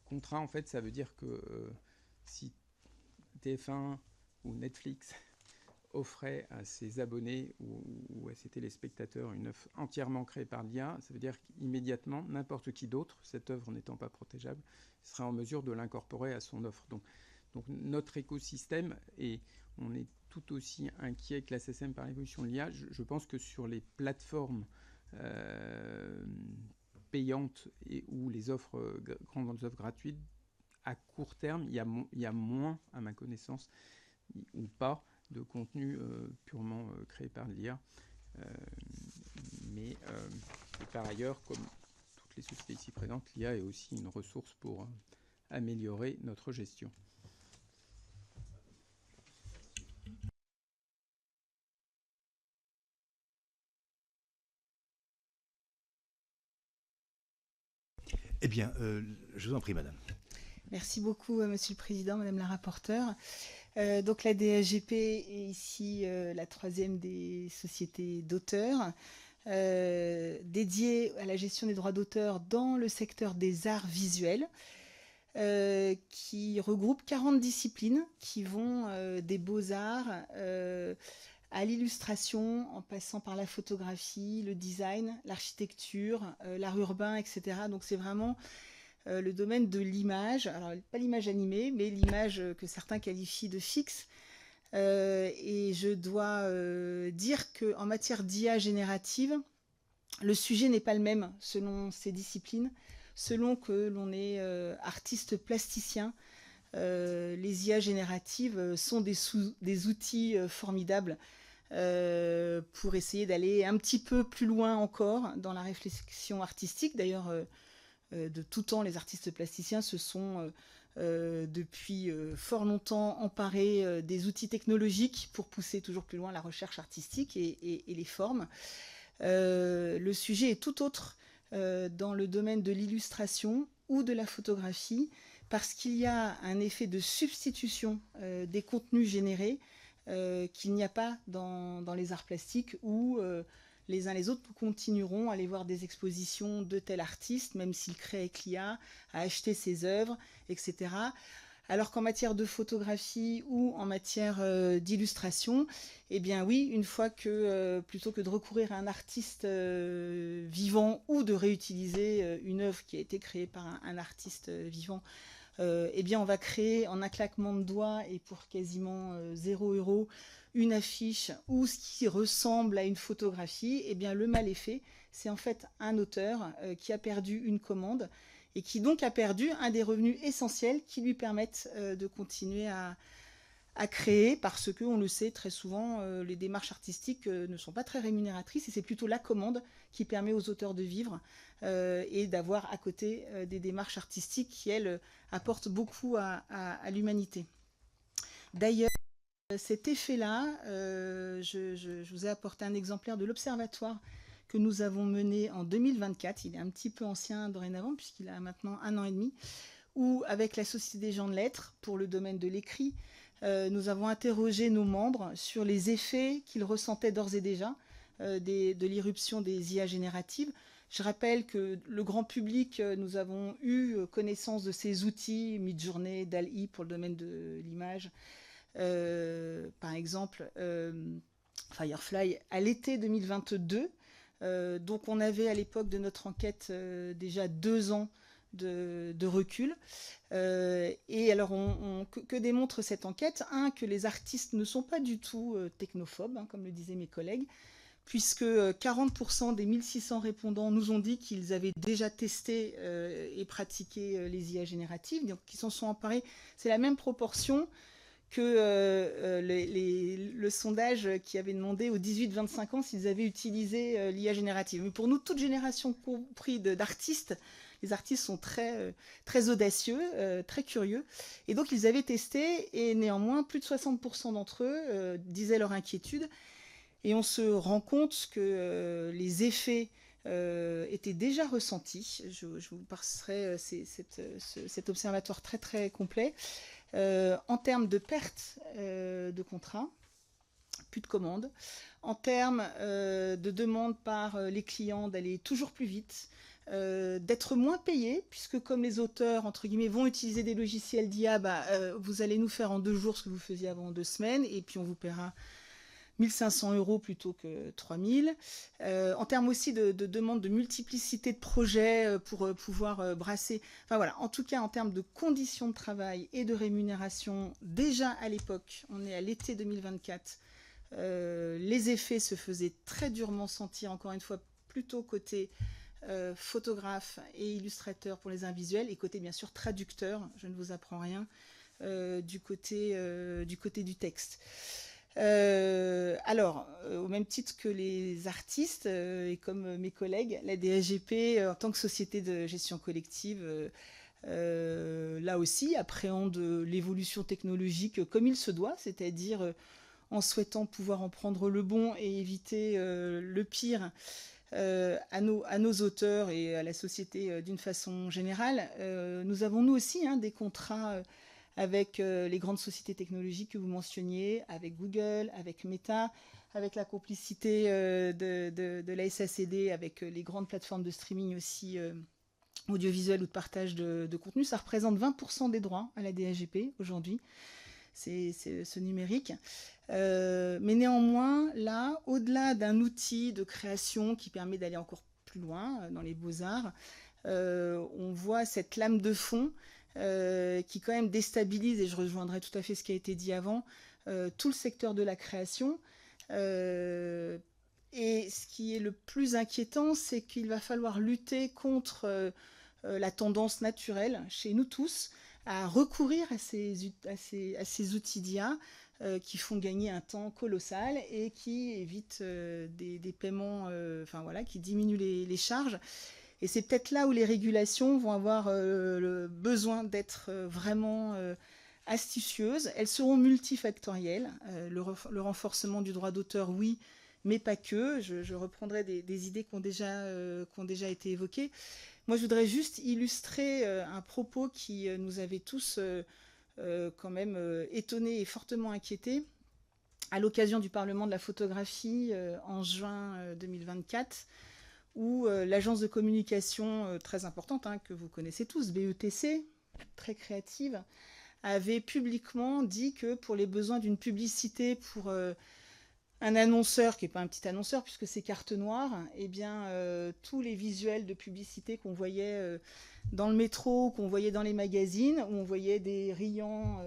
contrats, en fait, ça veut dire que si TF1 ou Netflix offrait à ses abonnés ou à ses téléspectateurs une œuvre entièrement créée par l'IA, ça veut dire qu'immédiatement, n'importe qui d'autre, cette œuvre n'étant pas protégeable, sera en mesure de l'incorporer à son offre. Donc notre écosystème, et on est tout aussi inquiet que la SSM par l'évolution de l'IA. Je pense que sur les plateformes payantes ou les grandes offres gratuites, à court terme, il y a moins, à ma connaissance, ou pas, de contenu purement créé par l'IA. Mais par ailleurs, comme toutes les sociétés ici présentes, l'IA est aussi une ressource pour améliorer notre gestion. Eh bien, je vous en prie, madame. Merci beaucoup, Monsieur le Président, Madame la rapporteure. Donc la DAGP est ici la troisième des sociétés d'auteurs dédiées à la gestion des droits d'auteur dans le secteur des arts visuels, qui regroupe 40 disciplines qui vont des beaux-arts à l'illustration, en passant par la photographie, le design, l'architecture, l'art urbain, etc. Donc c'est vraiment le domaine de l'image, alors pas l'image animée, mais l'image que certains qualifient de fixe. Et je dois dire qu'en matière d'IA générative, le sujet n'est pas le même selon ces disciplines, selon que l'on est artiste plasticien. Les IA génératives sont des outils formidables pour essayer d'aller un petit peu plus loin encore dans la réflexion artistique. D'ailleurs, de tout temps, les artistes plasticiens se sont depuis fort longtemps emparés des outils technologiques pour pousser toujours plus loin la recherche artistique et les formes. Le sujet est tout autre dans le domaine de l'illustration ou de la photographie, parce qu'il y a un effet de substitution des contenus générés qu'il n'y a pas dans les arts plastiques, où les uns les autres, nous continuerons à aller voir des expositions de tel artiste, même s'il crée avec l'IA, à acheter ses œuvres, etc. Alors qu'en matière de photographie ou en matière d'illustration, eh bien oui, une fois que, plutôt que de recourir à un artiste vivant ou de réutiliser une œuvre qui a été créée par un artiste vivant, eh bien on va créer en un claquement de doigts et pour quasiment 0 € une affiche ou ce qui ressemble à une photographie. Eh bien le mal est fait. C'est en fait un auteur qui a perdu une commande et qui donc a perdu un des revenus essentiels qui lui permettent de continuer à créer, parce que, on le sait très souvent, les démarches artistiques ne sont pas très rémunératrices et c'est plutôt la commande qui permet aux auteurs de vivre et d'avoir à côté des démarches artistiques qui, elles, apportent beaucoup à l'humanité. D'ailleurs, cet effet-là, je vous ai apporté un exemplaire de l'observatoire que nous avons mené en 2024. Il est un petit peu ancien dorénavant, puisqu'il a maintenant 1 an et demi, où, avec la Société des gens de lettres, pour le domaine de l'écrit, nous avons interrogé nos membres sur les effets qu'ils ressentaient d'ores et déjà de l'irruption des IA génératives. Je rappelle que le grand public, nous avons eu connaissance de ces outils, Midjourney, DALL-E pour le domaine de l'image, par exemple, Firefly, à l'été 2022. Donc on avait à l'époque de notre enquête déjà 2 ans de recul. Et alors que démontre cette enquête? Que les artistes ne sont pas du tout technophobes, comme le disaient mes collègues, puisque 40% des 1600 répondants nous ont dit qu'ils avaient déjà testé et pratiqué les IA génératives, donc qu'ils s'en sont emparés. C'est la même proportion que le sondage qui avait demandé aux 18-25 ans s'ils avaient utilisé l'IA générative. Mais pour nous, toute génération compris d'artistes, les artistes sont très, très audacieux, très curieux. Et donc, ils avaient testé, et néanmoins, plus de 60% d'entre eux disaient leur inquiétude. Et on se rend compte que les effets étaient déjà ressentis. Je vous passerai cet observatoire très, très complet. En termes de perte de contrats, plus de commandes, en termes de demandes par les clients d'aller toujours plus vite, d'être moins payés, puisque comme les auteurs, entre guillemets, vont utiliser des logiciels d'IA, vous allez nous faire en 2 jours ce que vous faisiez avant en 2 semaines, et puis on vous paiera 1 500 € plutôt que 3 000. En termes aussi de demande de multiplicité de projets pour pouvoir brasser. Enfin voilà, en tout cas en termes de conditions de travail et de rémunération, déjà à l'époque, on est à l'été 2024, les effets se faisaient très durement sentir, encore une fois, plutôt côté photographe et illustrateur pour les invisuels, et côté bien sûr traducteur, je ne vous apprends rien, du côté du texte. Alors, au même titre que les artistes et comme mes collègues, la DSGP, en tant que société de gestion collective, là aussi, appréhende l'évolution technologique comme il se doit, c'est-à-dire en souhaitant pouvoir en prendre le bon et éviter le pire à nos auteurs et à la société d'une façon générale. Nous avons, nous aussi, des contrats avec les grandes sociétés technologiques que vous mentionniez, avec Google, avec Meta, avec la complicité de la SACD, avec les grandes plateformes de streaming aussi audiovisuel ou de partage de contenu. Ça représente 20% des droits à la DSGP aujourd'hui, c'est ce numérique. Mais néanmoins, là, au-delà d'un outil de création qui permet d'aller encore plus loin dans les beaux-arts, on voit cette lame de fond qui quand même déstabilise, et je rejoindrai tout à fait ce qui a été dit avant, tout le secteur de la création. Et ce qui est le plus inquiétant, c'est qu'il va falloir lutter contre la tendance naturelle chez nous tous à recourir à ces outils d'IA qui font gagner un temps colossal et qui évitent des paiements, enfin voilà, qui diminuent les charges. Et c'est peut-être là où les régulations vont avoir le besoin d'être vraiment astucieuses. Elles seront multifactorielles. Le renforcement du droit d'auteur, oui, mais pas que. Je reprendrai des idées qui ont déjà été évoquées. Moi, je voudrais juste illustrer un propos qui nous avait tous quand même étonnés et fortement inquiétés. à l'occasion du Parlement de la photographie en juin 2024, où l'agence de communication très importante, que vous connaissez tous, BETC, très créative, avait publiquement dit que pour les besoins d'une publicité pour un annonceur, qui n'est pas un petit annonceur puisque c'est carte noire, eh bien, tous les visuels de publicité qu'on voyait dans le métro, qu'on voyait dans les magazines, où on voyait des riants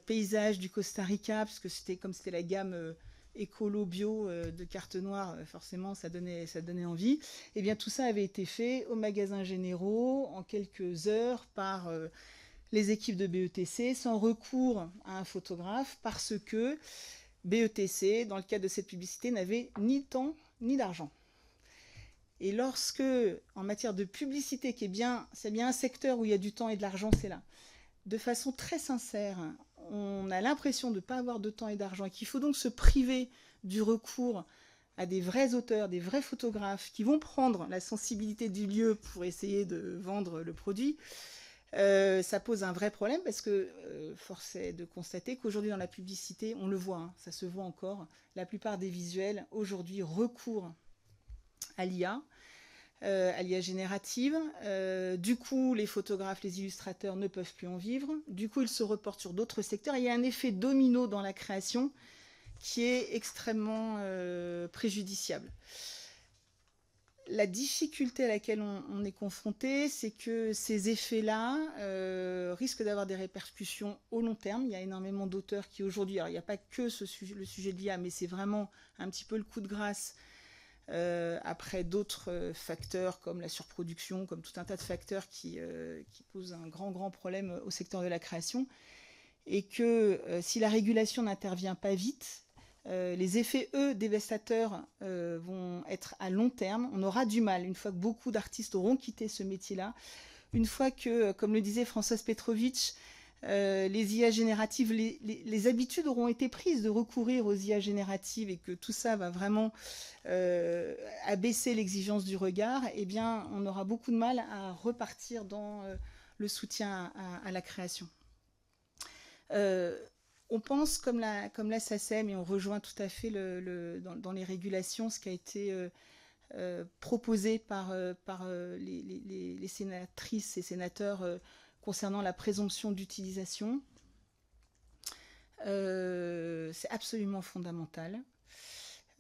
paysages du Costa Rica, parce que c'était la gamme écolo bio de carte noire, forcément ça donnait envie. Eh bien, tout ça avait été fait aux magasins généraux en quelques heures par les équipes de BETC, sans recours à un photographe, parce que BETC, dans le cadre de cette publicité, n'avait ni temps ni d'argent. Et lorsque, en matière de publicité, c'est bien un secteur où il y a du temps et de l'argent, c'est là. De façon très sincère, on a l'impression de ne pas avoir de temps et d'argent et qu'il faut donc se priver du recours à des vrais auteurs, des vrais photographes qui vont prendre la sensibilité du lieu pour essayer de vendre le produit. Ça pose un vrai problème parce que force est de constater qu'aujourd'hui dans la publicité, on le voit, ça se voit encore, la plupart des visuels aujourd'hui recourent à l'IA générative. Du coup, les photographes, les illustrateurs ne peuvent plus en vivre. Du coup, ils se reportent sur d'autres secteurs. Il y a un effet domino dans la création qui est extrêmement préjudiciable. La difficulté à laquelle on est confronté, c'est que ces effets-là risquent d'avoir des répercussions au long terme. Il y a énormément d'auteurs qui aujourd'hui, alors il n'y a pas que le sujet de l'IA, mais c'est vraiment un petit peu le coup de grâce après d'autres facteurs comme la surproduction, comme tout un tas de facteurs qui posent un grand problème au secteur de la création. Et que si la régulation n'intervient pas vite, les effets, dévastateurs, vont être à long terme. On aura du mal, une fois que beaucoup d'artistes auront quitté ce métier-là, une fois que, comme le disait Françoise Petrovitch, les IA génératives, les habitudes auront été prises de recourir aux IA génératives et que tout ça va vraiment abaisser l'exigence du regard, eh bien, on aura beaucoup de mal à repartir dans le soutien à la création. On pense, comme la SACEM, et on rejoint tout à fait dans les régulations ce qui a été proposé par les sénatrices et sénateurs concernant la présomption d'utilisation. C'est absolument fondamental.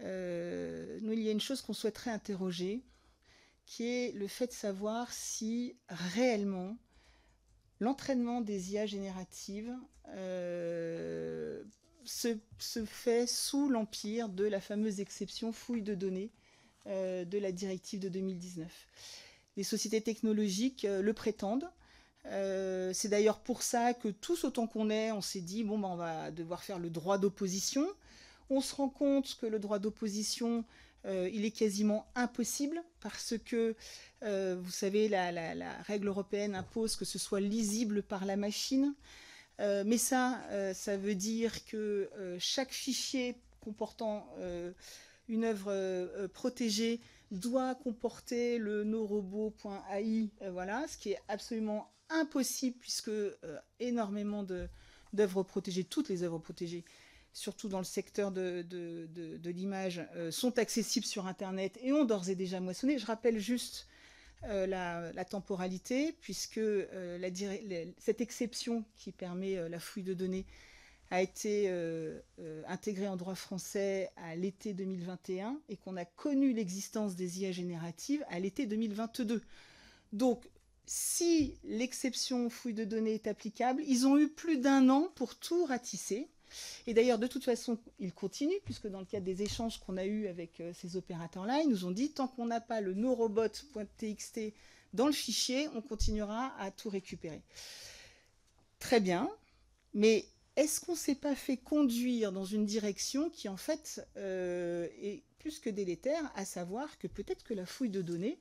Nous, il y a une chose qu'on souhaiterait interroger, qui est le fait de savoir si réellement l'entraînement des IA génératives se fait sous l'empire de la fameuse exception fouille de données de la directive de 2019. Les sociétés technologiques le prétendent. C'est d'ailleurs pour ça que tous autant qu'on est, on s'est dit on va devoir faire le droit d'opposition. On se rend compte que le droit d'opposition, il est quasiment impossible parce que, vous savez, la règle européenne impose que ce soit lisible par la machine. Mais ça veut dire que chaque fichier comportant une œuvre protégée doit comporter le norobot.ai, voilà, ce qui est absolument impossible puisque énormément d'œuvres protégées, toutes les œuvres protégées, surtout dans le secteur de l'image, sont accessibles sur Internet et ont d'ores et déjà moissonné. Je rappelle juste la temporalité, puisque cette exception qui permet la fouille de données a été intégrée en droit français à l'été 2021 et qu'on a connu l'existence des IA génératives à l'été 2022. Donc, si l'exception fouille de données est applicable, ils ont eu plus d'1 an pour tout ratisser. Et d'ailleurs, de toute façon, ils continuent, puisque dans le cadre des échanges qu'on a eus avec ces opérateurs-là, ils nous ont dit, tant qu'on n'a pas le norobot.txt dans le fichier, on continuera à tout récupérer. Très bien, mais est-ce qu'on ne s'est pas fait conduire dans une direction qui, en fait, est plus que délétère, à savoir que peut-être que la fouille de données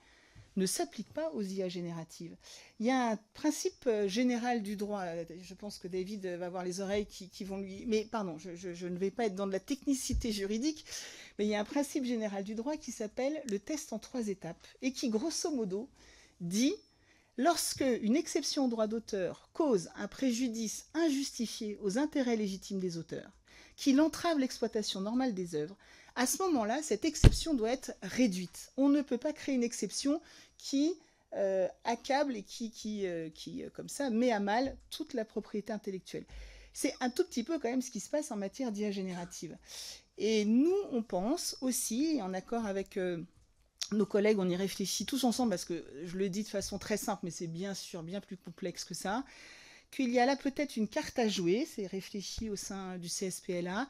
ne s'applique pas aux IA génératives. Il y a un principe général du droit, je pense que David va avoir les oreilles qui vont lui... Mais pardon, je ne vais pas être dans de la technicité juridique, mais il y a un principe général du droit qui s'appelle le test en 3 étapes, et qui, grosso modo, dit lorsque une exception au droit d'auteur cause un préjudice injustifié aux intérêts légitimes des auteurs, qu'il entrave l'exploitation normale des œuvres, à ce moment-là, cette exception doit être réduite. On ne peut pas créer une exception qui accable et qui comme ça, met à mal toute la propriété intellectuelle. C'est un tout petit peu quand même ce qui se passe en matière d'IA générative. Et nous, on pense aussi, en accord avec nos collègues, on y réfléchit tous ensemble, parce que je le dis de façon très simple, mais c'est bien sûr bien plus complexe que ça, qu'il y a là peut-être une carte à jouer, c'est réfléchi au sein du CSPLA,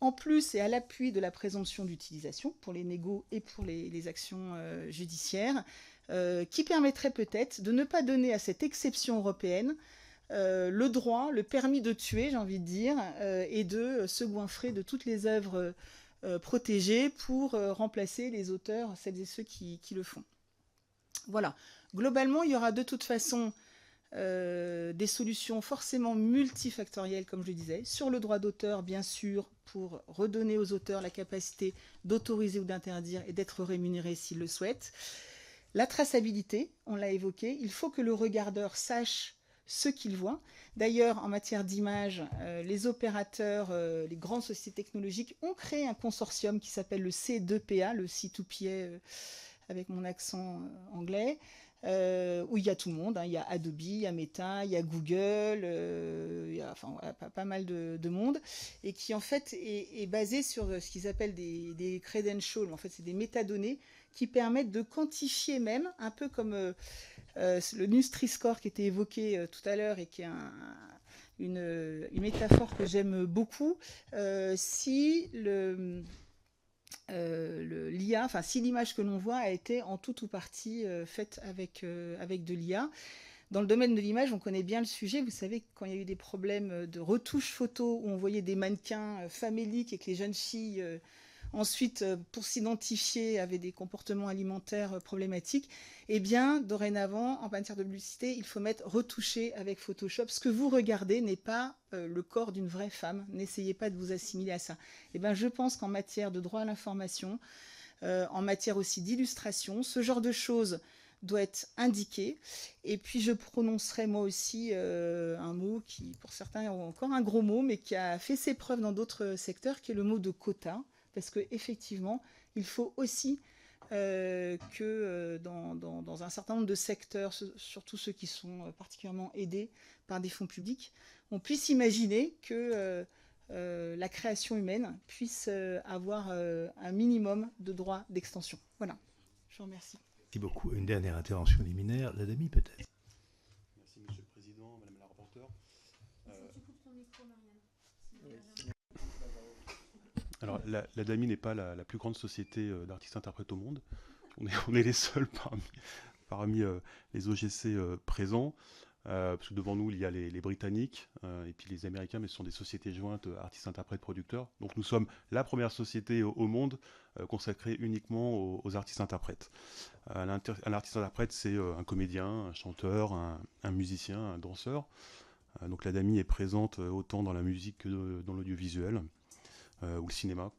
en plus et à l'appui de la présomption d'utilisation pour les négos et pour les actions judiciaires, qui permettrait peut-être de ne pas donner à cette exception européenne le droit, le permis de tuer, j'ai envie de dire, et de se goinfrer de toutes les œuvres protégées pour remplacer les auteurs, celles et ceux qui le font. Voilà. Globalement, il y aura de toute façon des solutions forcément multifactorielles, comme je le disais, sur le droit d'auteur, bien sûr, pour redonner aux auteurs la capacité d'autoriser ou d'interdire et d'être rémunérés s'ils le souhaitent. La traçabilité, on l'a évoqué, il faut que le regardeur sache ce qu'il voit. D'ailleurs, en matière d'image, les opérateurs, les grandes sociétés technologiques ont créé un consortium qui s'appelle le C2PA, le C2PA avec mon accent anglais, où il y a tout le monde, hein. Il y a Adobe, il y a Meta, il y a Google, il y a pas mal de monde, et qui en fait est basé sur ce qu'ils appellent des credentials, en fait c'est des métadonnées qui permettent de quantifier même, un peu comme le Nutri-Score qui était évoqué tout à l'heure et qui est une métaphore que j'aime beaucoup, si l'IA, enfin si l'image que l'on voit a été en tout ou partie faite avec de l'IA. Dans le domaine de l'image, on connaît bien le sujet. Vous savez, quand il y a eu des problèmes de retouche photo où on voyait des mannequins faméliques et que les jeunes filles ensuite, pour s'identifier, avaient des comportements alimentaires problématiques, eh bien, dorénavant, en matière de publicité, il faut mettre retouché avec Photoshop. Ce que vous regardez n'est pas le corps d'une vraie femme. N'essayez pas de vous assimiler à ça. Eh bien, je pense qu'en matière de droit à l'information, en matière aussi d'illustration, ce genre de choses doit être indiqué. Et puis, je prononcerai moi aussi un mot qui, pour certains, est encore un gros mot, mais qui a fait ses preuves dans d'autres secteurs, qui est le mot de quota. Parce qu'effectivement, il faut aussi que dans un certain nombre de secteurs, surtout ceux qui sont particulièrement aidés par des fonds publics, on puisse imaginer que la création humaine puisse avoir un minimum de droits d'extension. Voilà, je vous remercie. Merci beaucoup. Une dernière intervention liminaire, la Dami peut-être. Merci Monsieur le Président, Madame la rapporteure. Alors, la DAMI n'est pas la plus grande société d'artistes-interprètes au monde. On est les seuls parmi les OGC présents. Parce que devant nous, il y a les Britanniques et puis les Américains, mais ce sont des sociétés jointes artistes-interprètes-producteurs. Donc nous sommes la première société au monde consacrée uniquement aux artistes-interprètes. Un artiste-interprète, c'est un comédien, un chanteur, un musicien, un danseur. Donc la DAMI est présente autant dans la musique que dans l'audiovisuel. Ou le cinéma.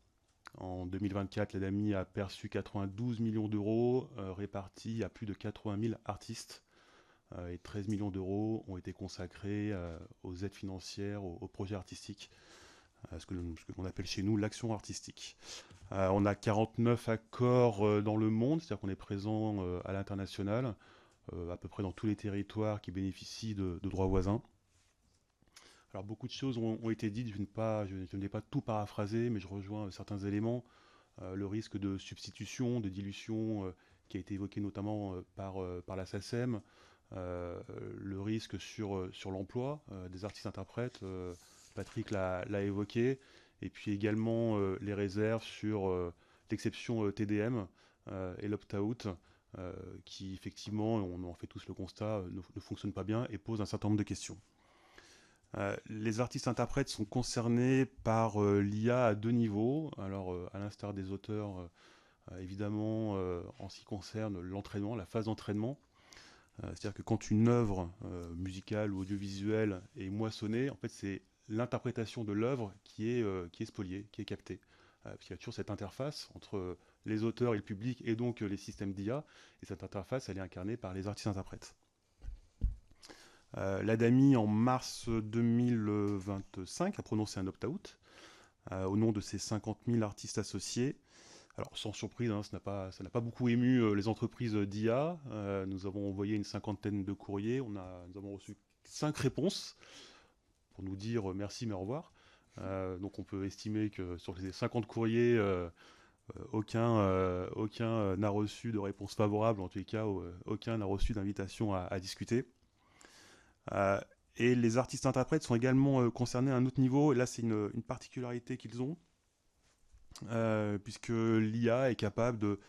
En 2024, la DAMI a perçu 92 millions d'euros répartis à plus de 80 000 artistes et 13 millions d'euros ont été consacrés aux aides financières, aux projets artistiques, ce que l'on appelle chez nous l'action artistique. On a 49 accords dans le monde, c'est-à-dire qu'on est présent à l'international, à peu près dans tous les territoires qui bénéficient de droits voisins. Alors beaucoup de choses ont été dites, je ne vais pas tout paraphraser, mais je rejoins certains éléments. Le risque de substitution, de dilution qui a été évoqué notamment par la SACEM, le risque sur l'emploi des artistes-interprètes, Patrick l'a évoqué, et puis également les réserves sur l'exception TDM et l'opt-out, qui effectivement, on en fait tous le constat, ne fonctionne pas bien et pose un certain nombre de questions. Les artistes-interprètes sont concernés par l'IA à deux niveaux. Alors, à l'instar des auteurs, évidemment, en ce qui concerne l'entraînement, la phase d'entraînement. C'est-à-dire que quand une œuvre musicale ou audiovisuelle est moissonnée, en fait, c'est l'interprétation de l'œuvre qui est spoliée, qui est captée. Parce qu'il y a toujours cette interface entre les auteurs et le public, et donc les systèmes d'IA. Et cette interface, elle est incarnée par les artistes-interprètes. La DAMI, en mars 2025, a prononcé un opt-out au nom de ces 50 000 artistes associés. Alors, sans surprise, ça n'a pas beaucoup ému les entreprises d'IA. Nous avons envoyé une 50aine de courriers. Nous avons reçu 5 réponses pour nous dire merci, mais au revoir. Donc, on peut estimer que sur les 50 courriers, aucun n'a reçu de réponse favorable. En tous les cas, aucun n'a reçu d'invitation à discuter. Et les artistes-interprètes sont également concernés à un autre niveau. Et là, c'est une particularité qu'ils ont. Puisque l'IA est capable de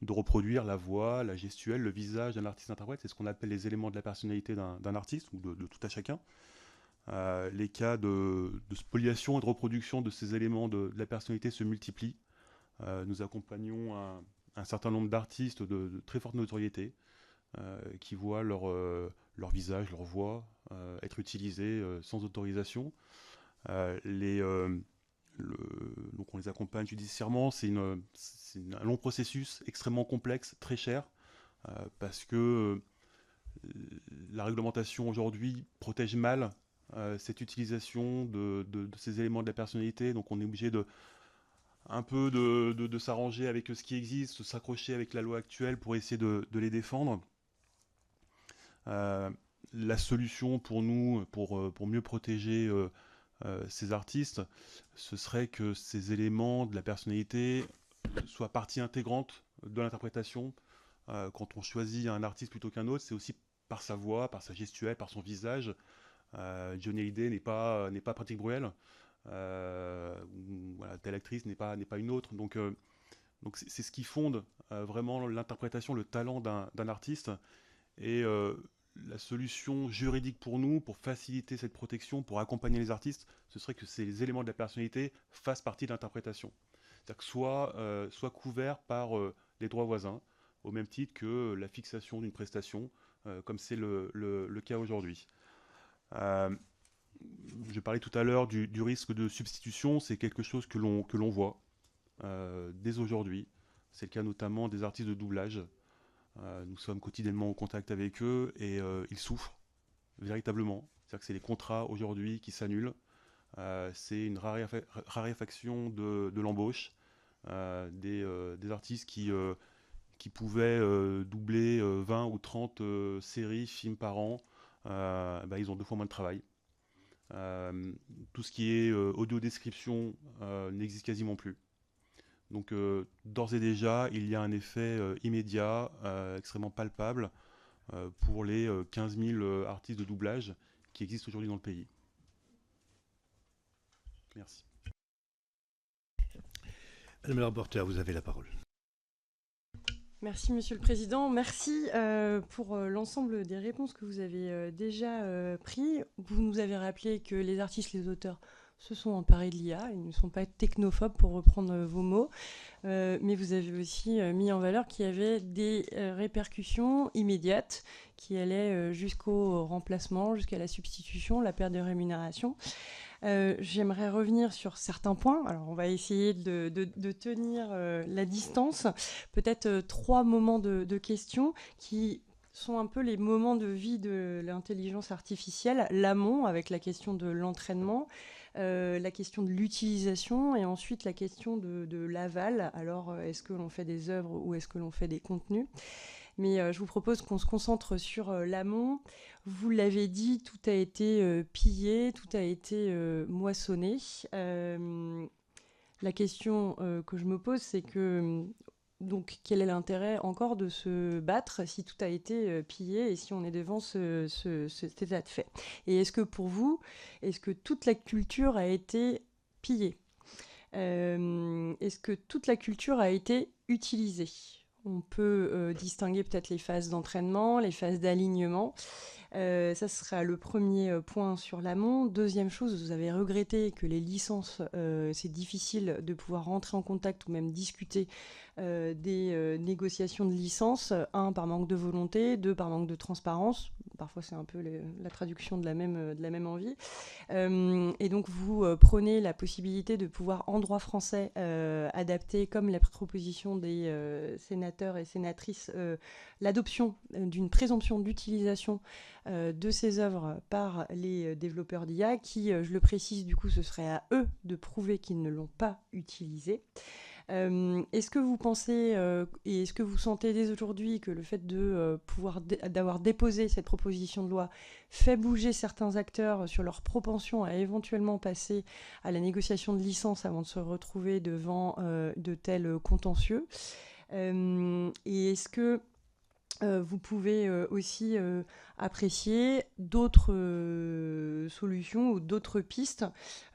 reproduire la voix, la gestuelle, le visage d'un artiste-interprète. C'est ce qu'on appelle les éléments de la personnalité d'un artiste ou de tout à chacun. Les cas de spoliation et de reproduction de ces éléments de la personnalité se multiplient. Nous accompagnons un certain nombre d'artistes de très forte notoriété qui voient leur visage, leur voix être utilisés sans autorisation. Donc on les accompagne judiciairement. C'est un long processus extrêmement complexe, très cher, parce que la réglementation aujourd'hui protège mal cette utilisation de ces éléments de la personnalité. Donc on est obligé de s'arranger avec ce qui existe, de s'accrocher avec la loi actuelle pour essayer de les défendre. La solution pour nous, pour mieux protéger ces artistes, ce serait que ces éléments de la personnalité soient partie intégrante de l'interprétation. Quand on choisit un artiste plutôt qu'un autre, c'est aussi par sa voix, par sa gestuelle, par son visage. Johnny Hallyday n'est pas Patrick Bruel. Voilà, telle actrice n'est pas une autre. Donc c'est ce qui fonde vraiment l'interprétation, le talent d'un artiste. Et la solution juridique pour nous, pour faciliter cette protection, pour accompagner les artistes, ce serait que ces éléments de la personnalité fassent partie de l'interprétation. C'est-à-dire que soit couverts par les droits voisins, au même titre que la fixation d'une prestation, comme c'est le cas aujourd'hui. Je parlais tout à l'heure du risque de substitution. C'est quelque chose que l'on voit dès aujourd'hui. C'est le cas notamment des artistes de doublage. Nous sommes quotidiennement en contact avec eux et ils souffrent véritablement. C'est-à-dire que c'est les contrats aujourd'hui qui s'annulent. C'est une raréfaction de l'embauche. Des artistes qui pouvaient doubler 20 ou 30 séries, films par an, ils ont 2 fois moins de travail. Tout ce qui est audio-description n'existe quasiment plus. Donc d'ores et déjà, il y a un effet immédiat, extrêmement palpable pour les 15 000 artistes de doublage qui existent aujourd'hui dans le pays. Merci. Madame la rapporteure, vous avez la parole. Merci Monsieur le Président. Merci pour l'ensemble des réponses que vous avez déjà prises. Vous nous avez rappelé que les artistes, les auteurs se sont emparés de l'IA. Ils ne sont pas technophobes, pour reprendre vos mots. Mais vous avez aussi mis en valeur qu'il y avait des répercussions immédiates qui allaient jusqu'au remplacement, jusqu'à la substitution, la perte de rémunération. J'aimerais revenir sur certains points. Alors, on va essayer de tenir la distance. Peut-être 3 moments de questions qui sont un peu les moments de vie de l'intelligence artificielle. L'amont, avec la question de l'entraînement, la question de l'utilisation et ensuite la question de l'aval. Alors, est-ce que l'on fait des œuvres ou est-ce que l'on fait des contenus ? Mais je vous propose qu'on se concentre sur l'amont. Vous l'avez dit, tout a été pillé, tout a été moissonné. La question que je me pose, c'est que donc quel est l'intérêt encore de se battre si tout a été pillé et si on est devant cet état de fait ? Et est-ce que pour vous, est-ce que toute la culture a été pillée ? Est-ce que toute la culture a été utilisée ? On peut distinguer peut-être les phases d'entraînement, les phases d'alignement. Ça, ce sera le premier point sur l'amont. Deuxième chose, vous avez regretté que les licences, c'est difficile de pouvoir rentrer en contact ou même discuter des négociations de licence, 1 par manque de volonté, 2 par manque de transparence. Parfois, c'est un peu la traduction de la même envie. Et donc, vous prenez la possibilité de pouvoir, en droit français, adapter, comme la proposition des sénateurs et sénatrices, l'adoption d'une présomption d'utilisation de ces œuvres par les développeurs d'IA, qui, je le précise, du coup, ce serait à eux de prouver qu'ils ne l'ont pas utilisé. Est-ce que vous pensez et est-ce que vous sentez dès aujourd'hui que le fait de d'avoir déposé cette proposition de loi fait bouger certains acteurs sur leur propension à éventuellement passer à la négociation de licence avant de se retrouver devant de tels contentieux, et est-ce que vous pouvez aussi apprécier d'autres solutions ou d'autres pistes.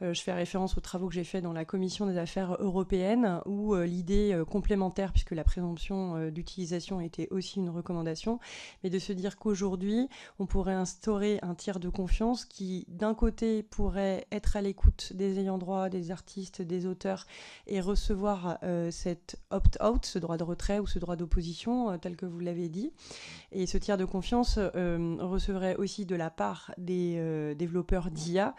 Je fais référence aux travaux que j'ai faits dans la Commission des affaires européennes, où l'idée complémentaire, puisque la présomption d'utilisation était aussi une recommandation, mais de se dire qu'aujourd'hui, on pourrait instaurer un tiers de confiance qui, d'un côté, pourrait être à l'écoute des ayants droit, des artistes, des auteurs, et recevoir cet opt-out, ce droit de retrait ou ce droit d'opposition, tel que vous l'avez dit. Et ce tiers de confiance recevrait aussi de la part des développeurs d'IA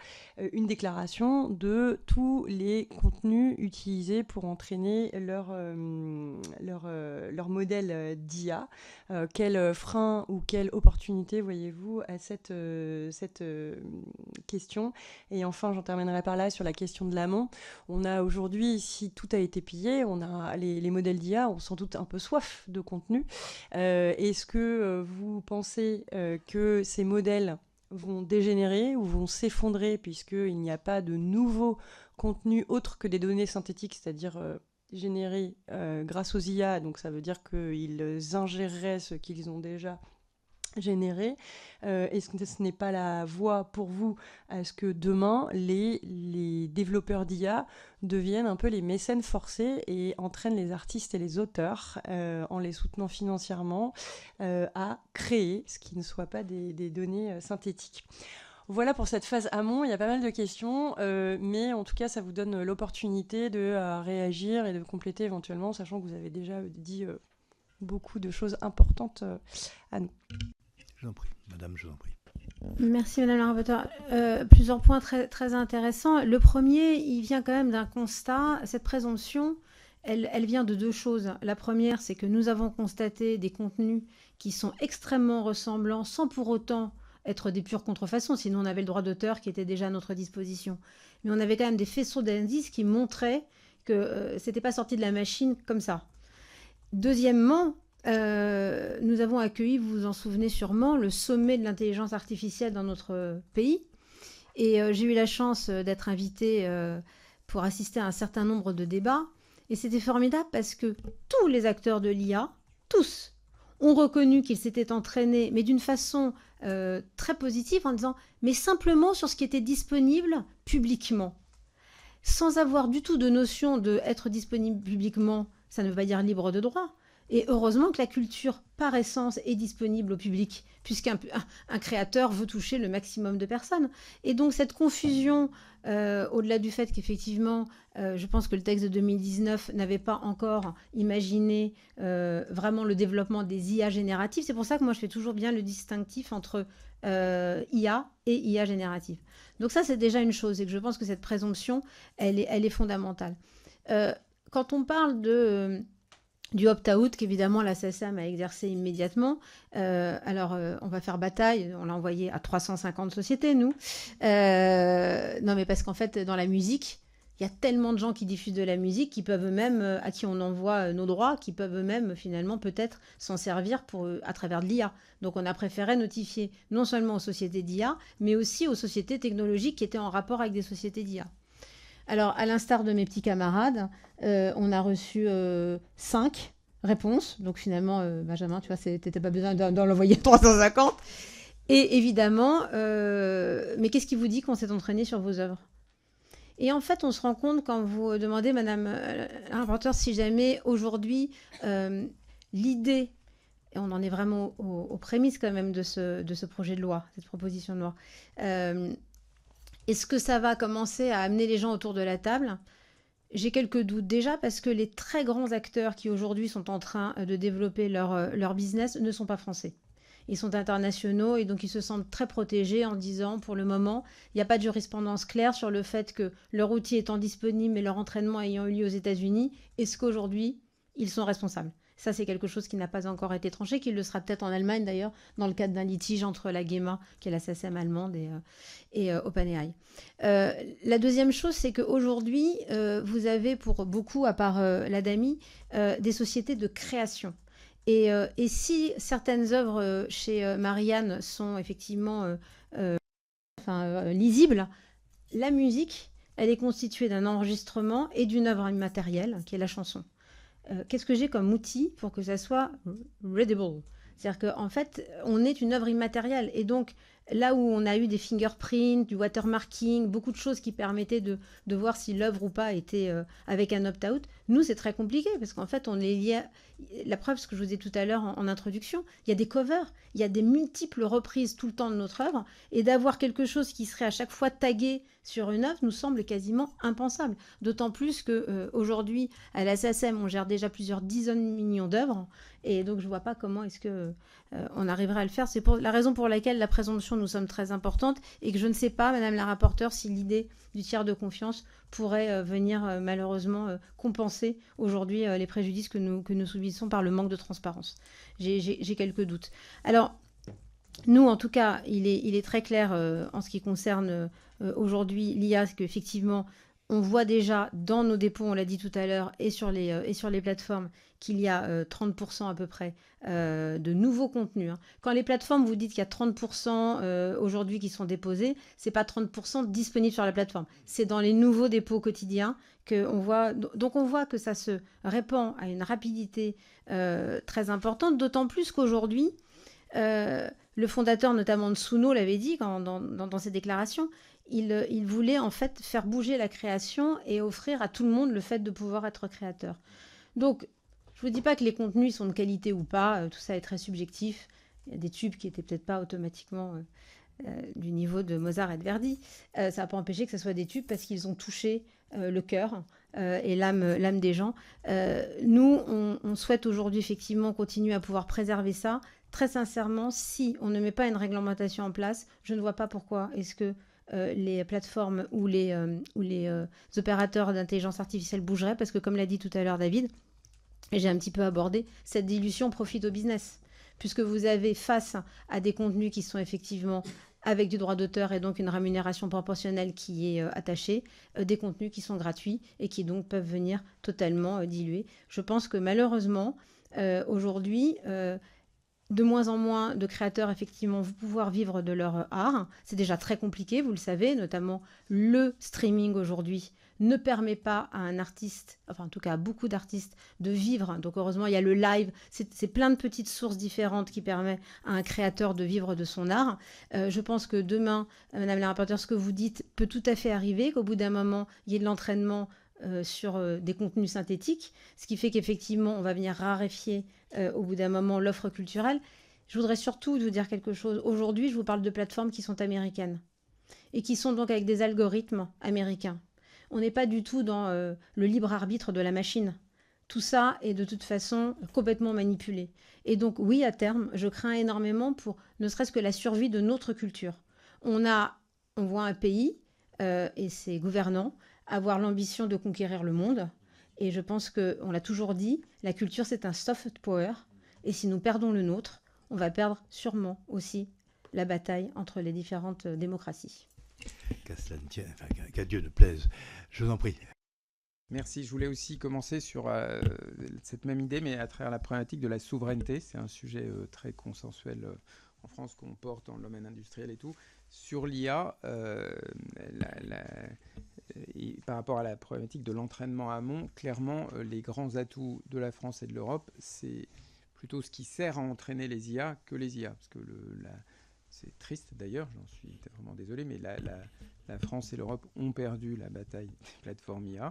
une déclaration de tous les contenus utilisés pour entraîner leur modèle d'IA. Quel frein ou quelle opportunité voyez-vous à cette question? Et enfin, j'en terminerai par là sur la question de l'amont. On a aujourd'hui, si tout a été pillé, on a les modèles d'IA ont sans doute un peu soif de contenu. Est-ce que vous pensez que ces modèles vont dégénérer ou vont s'effondrer puisqu'il n'y a pas de nouveaux contenus autres que des données synthétiques, c'est-à-dire générés grâce aux IA, donc ça veut dire qu'ils ingéreraient ce qu'ils ont déjà généré. Est-ce que ce n'est pas la voie pour vous à ce que demain, les développeurs d'IA deviennent un peu les mécènes forcés et entraînent les artistes et les auteurs, en les soutenant financièrement, à créer ce qui ne soit pas des données synthétiques? Voilà pour cette phase amont. Il y a pas mal de questions, mais en tout cas, ça vous donne l'opportunité de réagir et de compléter éventuellement, sachant que vous avez déjà dit beaucoup de choses importantes à nous. Je vous en prie, madame, je vous en prie. Merci madame la rapporteure. Plusieurs points très, très intéressants. Le premier, il vient quand même d'un constat. Cette présomption, elle vient de deux choses. La première, c'est que nous avons constaté des contenus qui sont extrêmement ressemblants sans pour autant être des pures contrefaçons, sinon on avait le droit d'auteur qui était déjà à notre disposition. Mais on avait quand même des faisceaux d'indices qui montraient que c'était pas sorti de la machine comme ça. Deuxièmement, nous avons accueilli, vous vous en souvenez sûrement, le sommet de l'intelligence artificielle dans notre pays. Et j'ai eu la chance d'être invitée pour assister à un certain nombre de débats. Et c'était formidable parce que tous les acteurs de l'IA, tous, ont reconnu qu'ils s'étaient entraînés, mais d'une façon très positive, en disant « mais simplement sur ce qui était disponible publiquement ». Sans avoir du tout de notion de être disponible publiquement, ça ne veut pas dire libre de droit. Et heureusement que la culture, par essence, est disponible au public, puisqu'un créateur veut toucher le maximum de personnes. Et donc cette confusion, au-delà du fait qu'effectivement, je pense que le texte de 2019 n'avait pas encore imaginé vraiment le développement des IA génératives. C'est pour ça que moi, je fais toujours bien le distinctif entre IA et IA générative. Donc ça, c'est déjà une chose, et que je pense que cette présomption, elle est fondamentale. Quand on parle du opt-out, qu'évidemment la SACEM a exercé immédiatement. On va faire bataille, on l'a envoyé à 350 sociétés, nous. Non, mais parce qu'en fait, dans la musique, il y a tellement de gens qui diffusent de la musique qui peuvent eux-mêmes, à qui on envoie nos droits, qui peuvent eux-mêmes, finalement, peut-être s'en servir à travers de l'IA. Donc, on a préféré notifier non seulement aux sociétés d'IA, mais aussi aux sociétés technologiques qui étaient en rapport avec des sociétés d'IA. Alors, à l'instar de mes petits camarades, on a reçu 5 réponses. Donc, finalement, Benjamin, tu vois, t'étais pas besoin d'en l'envoyer 350. Et évidemment, mais qu'est-ce qui vous dit qu'on s'est entraîné sur vos œuvres? Et en fait, on se rend compte quand vous demandez, madame la rapporteure, si jamais aujourd'hui, l'idée, et on en est vraiment aux prémices quand même de ce projet de loi, cette proposition de loi, est-ce que ça va commencer à amener les gens autour de la table? J'ai quelques doutes déjà parce que les très grands acteurs qui aujourd'hui sont en train de développer leur business ne sont pas français. Ils sont internationaux et donc ils se sentent très protégés en disant pour le moment, il n'y a pas de jurisprudence claire sur le fait que leur outil étant disponible et leur entraînement ayant eu lieu aux États-Unis, est-ce qu'aujourd'hui ils sont responsables? Ça, c'est quelque chose qui n'a pas encore été tranché, qui le sera peut-être en Allemagne d'ailleurs, dans le cadre d'un litige entre la GEMA, qui est la SACEM allemande, et OpenAI. La deuxième chose, c'est qu'aujourd'hui, vous avez pour beaucoup, à part l'ADAMI, des sociétés de création. Et si certaines œuvres chez Marianne sont effectivement lisibles, la musique, elle est constituée d'un enregistrement et d'une œuvre immatérielle, qui est la chanson. Qu'est-ce que j'ai comme outil pour que ça soit readable? C'est-à-dire qu'en fait, on est une œuvre immatérielle. Et donc, là où on a eu des fingerprints, du watermarking, beaucoup de choses qui permettaient de voir si l'œuvre ou pas était avec un opt-out, nous, c'est très compliqué parce qu'en fait, on est lié. La preuve, ce que je vous ai tout à l'heure en introduction, il y a des covers, il y a des multiples reprises tout le temps de notre œuvre. Et d'avoir quelque chose qui serait à chaque fois tagué sur une œuvre nous semble quasiment impensable. D'autant plus qu'aujourd'hui, à la SACEM, on gère déjà plusieurs dizaines de millions d'œuvres. Et donc, je ne vois pas comment est-ce qu'on arriverait à le faire. C'est pour la raison pour laquelle la présomption nous semble très importante et que je ne sais pas, Madame la rapporteure, si l'idée du tiers de confiance pourrait venir malheureusement compenser aujourd'hui les préjudices que nous subissons par le manque de transparence. J'ai quelques doutes. Alors, nous, en tout cas, il est très clair en ce qui concerne aujourd'hui l'IA, qu'effectivement, on voit déjà dans nos dépôts, on l'a dit tout à l'heure, et sur les plateformes, qu'il y a 30% à peu près de nouveaux contenus. Hein. Quand les plateformes vous dites qu'il y a 30% aujourd'hui qui sont déposés, c'est pas 30% disponibles sur la plateforme. C'est dans les nouveaux dépôts quotidiens qu'on voit. Donc on voit que ça se répand à une rapidité très importante, d'autant plus qu'aujourd'hui, le fondateur notamment de Suno l'avait dit dans ses déclarations, il voulait en fait faire bouger la création et offrir à tout le monde le fait de pouvoir être créateur. Donc, je ne vous dis pas que les contenus sont de qualité ou pas, tout ça est très subjectif. Il y a des tubes qui n'étaient peut-être pas automatiquement du niveau de Mozart et de Verdi. Ça n'a pas empêché que ce soit des tubes parce qu'ils ont touché le cœur et l'âme des gens. Nous, on souhaite aujourd'hui effectivement continuer à pouvoir préserver ça. Très sincèrement, si on ne met pas une réglementation en place, je ne vois pas pourquoi est-ce que les plateformes ou les opérateurs d'intelligence artificielle bougeraient, parce que comme l'a dit tout à l'heure David, et j'ai un petit peu abordé, cette dilution profite au business, puisque vous avez face à des contenus qui sont effectivement avec du droit d'auteur et donc une rémunération proportionnelle qui est attachée, des contenus qui sont gratuits et qui donc peuvent venir totalement diluer. Je pense que malheureusement, aujourd'hui, de moins en moins de créateurs, effectivement, vont pouvoir vivre de leur art. C'est déjà très compliqué, vous le savez, notamment le streaming aujourd'hui ne permet pas à un artiste, enfin en tout cas à beaucoup d'artistes, de vivre. Donc heureusement, il y a le live, c'est plein de petites sources différentes qui permettent à un créateur de vivre de son art. Je pense que demain, Madame la rapporteure, ce que vous dites peut tout à fait arriver, qu'au bout d'un moment, il y ait de l'entraînement sur des contenus synthétiques, ce qui fait qu'effectivement, on va venir raréfier au bout d'un moment l'offre culturelle. Je voudrais surtout vous dire quelque chose. Aujourd'hui, je vous parle de plateformes qui sont américaines et qui sont donc avec des algorithmes américains. On n'est pas du tout dans le libre arbitre de la machine. Tout ça est de toute façon complètement manipulé. Et donc oui, à terme, je crains énormément pour ne serait-ce que la survie de notre culture. On voit un pays et ses gouvernants avoir l'ambition de conquérir le monde. Et je pense qu'on l'a toujours dit, la culture c'est un soft power. Et si nous perdons le nôtre, on va perdre sûrement aussi la bataille entre les différentes démocraties. Qu'à Dieu ne plaise. Je vous en prie. Merci. Je voulais aussi commencer sur cette même idée, mais à travers la problématique de la souveraineté. C'est un sujet très consensuel en France qu'on porte dans le domaine industriel et tout. Sur l'IA, et par rapport à la problématique de l'entraînement amont, clairement, les grands atouts de la France et de l'Europe, c'est plutôt ce qui sert à entraîner les IA que les IA. Parce que c'est triste d'ailleurs, j'en suis vraiment désolé, mais la France et l'Europe ont perdu la bataille des plateformes IA.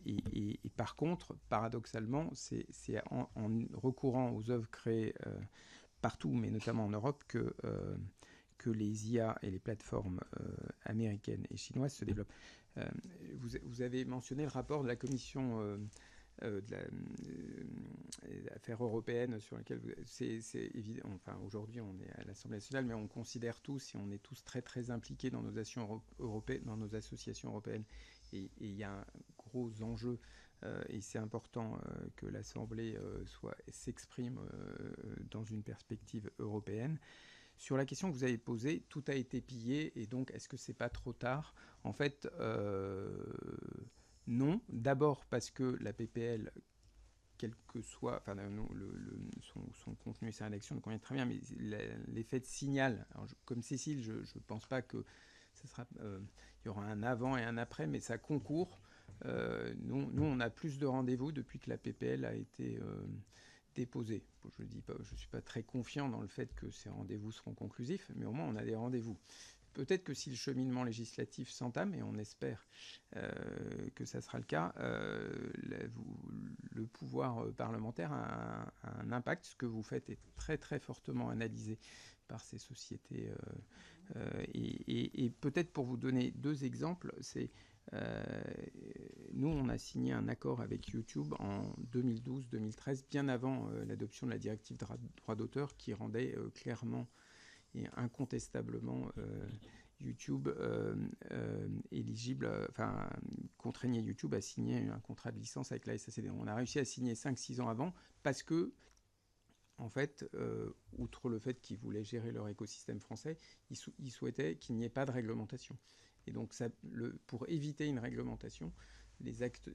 Et par contre, paradoxalement, c'est en recourant aux œuvres créées partout, mais notamment en Europe, que que les IA et les plateformes américaines et chinoises se développent. Vous avez mentionné le rapport de la commission affaires européennes sur laquelle c'est évident. Enfin, aujourd'hui, on est à l'Assemblée nationale, mais on considère tous et on est tous très très impliqués dans nos associations européennes. Et il y a un gros enjeu. Et c'est important que l'Assemblée s'exprime dans une perspective européenne. Sur la question que vous avez posée, tout a été pillé, et donc est-ce que c'est pas trop tard? En fait, non. D'abord parce que la PPL, quel que soit, enfin, son contenu et sa rédaction nous conviennent très bien, mais l'effet de signal, alors comme Cécile, je ne pense pas que ça sera, il y aura un avant et un après, mais ça concourt. Nous, on a plus de rendez-vous depuis que la PPL a été déposée. Je ne suis pas très confiant dans le fait que ces rendez-vous seront conclusifs, mais au moins on a des rendez-vous. Peut-être que si le cheminement législatif s'entame, et on espère que ça sera le cas, le pouvoir parlementaire a un impact. Ce que vous faites est très très fortement analysé par ces sociétés. Et peut-être pour vous donner 2 exemples, c'est nous, on a signé un accord avec YouTube en 2012-2013, bien avant l'adoption de la directive droit d'auteur, qui rendait clairement et incontestablement YouTube éligible, enfin contraignait YouTube à signer un contrat de licence avec la SACD. On a réussi à signer 5-6 ans avant parce que, en fait, outre le fait qu'ils voulaient gérer leur écosystème français, ils souhaitaient qu'il n'y ait pas de réglementation. Et donc, pour éviter une réglementation,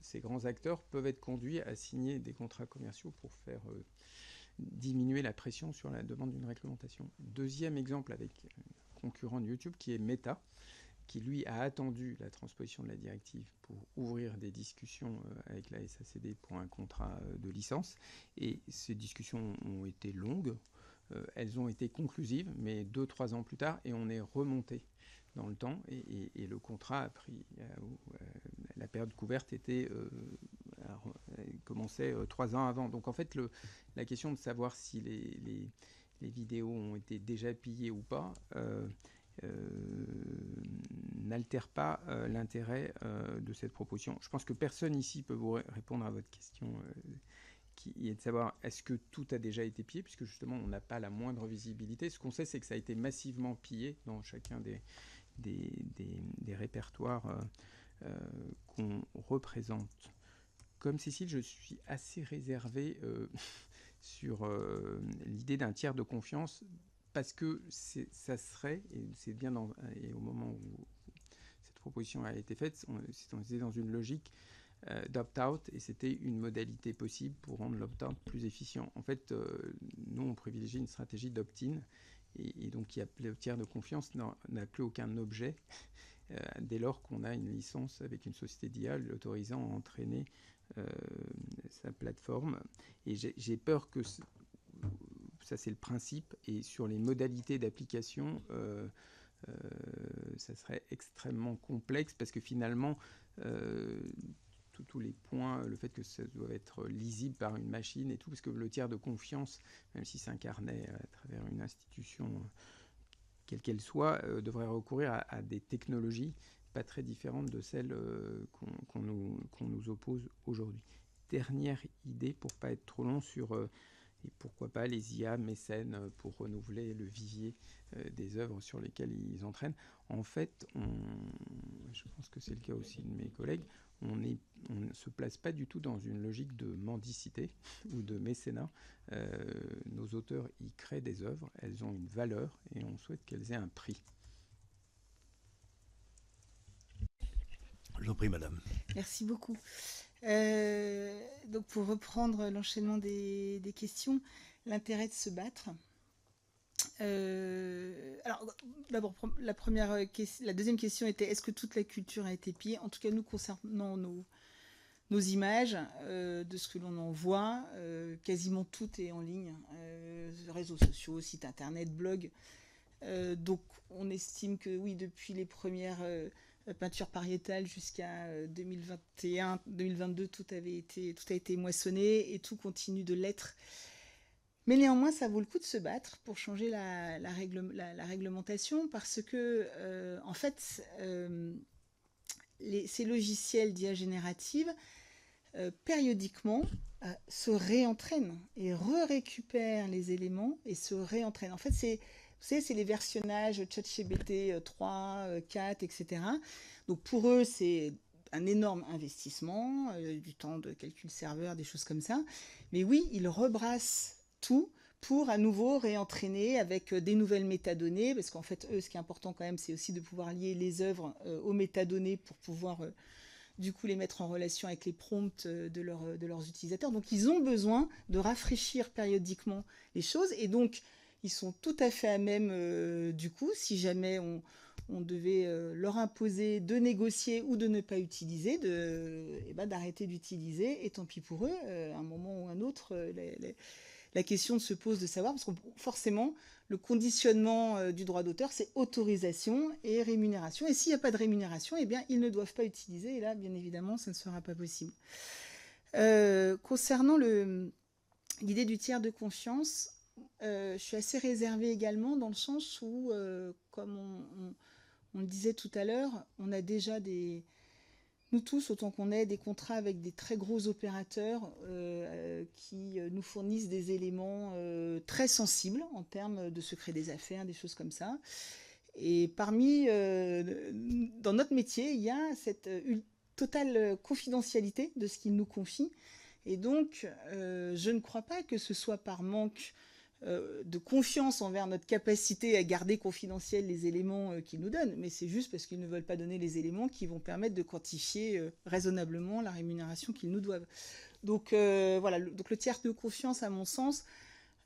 ces grands acteurs peuvent être conduits à signer des contrats commerciaux pour faire diminuer la pression sur la demande d'une réglementation. Deuxième exemple avec un concurrent de YouTube qui est Meta, qui lui a attendu la transposition de la directive pour ouvrir des discussions avec la SACD pour un contrat de licence. Et ces discussions ont été longues, elles ont été conclusives, mais 2-3 ans plus tard, et on est remonté dans le temps, et le contrat a pris... la période couverte commençait 3 ans avant. Donc en fait, la question de savoir si les vidéos ont été déjà pillées ou pas n'altère pas l'intérêt de cette proposition. Je pense que personne ici peut vous répondre à votre question qui est de savoir est-ce que tout a déjà été pillé, puisque justement on n'a pas la moindre visibilité. Ce qu'on sait, c'est que ça a été massivement pillé dans chacun des répertoires qu'on représente. Comme Cécile, je suis assez réservé sur l'idée d'un tiers de confiance, parce que ça serait, et c'est bien et au moment où cette proposition a été faite, on était dans une logique d'opt-out, et c'était une modalité possible pour rendre l'opt-out plus efficient. En fait, nous, on privilégie une stratégie d'opt-in, et donc le tiers de confiance n'a plus aucun objet dès lors qu'on a une licence avec une société d'IA l'autorisant à entraîner sa plateforme. Et j'ai peur que ça, c'est le principe, et sur les modalités d'application, ça serait extrêmement complexe, parce que finalement, tous les points, le fait que ça doit être lisible par une machine et tout, parce que le tiers de confiance, même si c'est incarné à travers une institution, quelle qu'elle soit, devrait recourir à des technologies pas très différentes de celles qu'on nous oppose aujourd'hui. Dernière idée, pour ne pas être trop long, sur et pourquoi pas les IA mécènes pour renouveler le vivier des œuvres sur lesquelles ils entraînent. En fait, je pense que c'est le cas aussi de mes collègues, on ne se place pas du tout dans une logique de mendicité ou de mécénat. Nos auteurs y créent des œuvres, elles ont une valeur, et on souhaite qu'elles aient un prix. Je vous en prie, madame. Merci beaucoup. Donc pour reprendre l'enchaînement des questions, l'intérêt de se battre. Alors d'abord, la deuxième question était est-ce que toute la culture a été pillée? En tout cas, nous, concernant nos images, de ce que l'on en voit, quasiment tout est en ligne, réseaux sociaux, sites internet, blogs. Donc on estime que oui, depuis les premières peintures pariétales jusqu'à 2021, 2022, tout a été moissonné, et tout continue de l'être. Mais néanmoins, ça vaut le coup de se battre pour changer la réglementation parce que, en fait, ces logiciels d'IA générative, périodiquement, se réentraînent et récupèrent les éléments et se réentraînent. En fait, vous savez, c'est les versionnages ChatGPT 3, 4, etc. Donc pour eux, c'est un énorme investissement, du temps de calcul serveur, des choses comme ça. Mais oui, ils rebrassent tout pour à nouveau réentraîner avec des nouvelles métadonnées, parce qu'en fait, eux, ce qui est important quand même, c'est aussi de pouvoir lier les œuvres aux métadonnées pour pouvoir du coup les mettre en relation avec les prompts de leurs utilisateurs. Donc ils ont besoin de rafraîchir périodiquement les choses, et donc ils sont tout à fait à même, du coup, si jamais on devait leur imposer de négocier ou de ne pas utiliser, d'arrêter d'utiliser, et tant pis pour eux, à un moment ou un autre, la question se pose de savoir, parce que forcément, le conditionnement du droit d'auteur, c'est autorisation et rémunération. Et s'il n'y a pas de rémunération, eh bien, ils ne doivent pas utiliser. Et là, bien évidemment, ça ne sera pas possible. Concernant l'idée du tiers de confiance, je suis assez réservée également dans le sens où, comme on le disait tout à l'heure, on a déjà nous tous, autant qu'on ait des contrats avec des très gros opérateurs qui nous fournissent des éléments très sensibles en termes de secret des affaires, des choses comme ça. Et dans notre métier, il y a cette totale confidentialité de ce qu'ils nous confient. Et donc, je ne crois pas que ce soit par manque de confiance envers notre capacité à garder confidentiels les éléments qu'ils nous donnent, mais c'est juste parce qu'ils ne veulent pas donner les éléments qui vont permettre de quantifier raisonnablement la rémunération qu'ils nous doivent. Donc voilà, donc le tiers de confiance, à mon sens,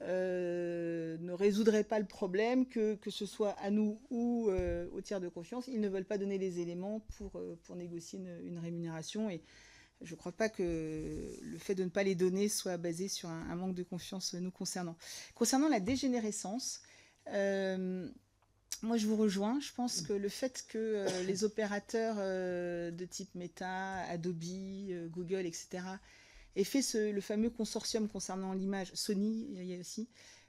ne résoudrait pas le problème, que ce soit à nous ou au tiers de confiance. Ils ne veulent pas donner les éléments pour négocier une rémunération, et je ne crois pas que le fait de ne pas les donner soit basé sur un manque de confiance nous concernant. Concernant la dégénérescence, moi je vous rejoins. Je pense que le fait que les opérateurs de type Meta, Adobe, Google, etc., aient fait le fameux consortium concernant l'image, Sony, il y a aussi,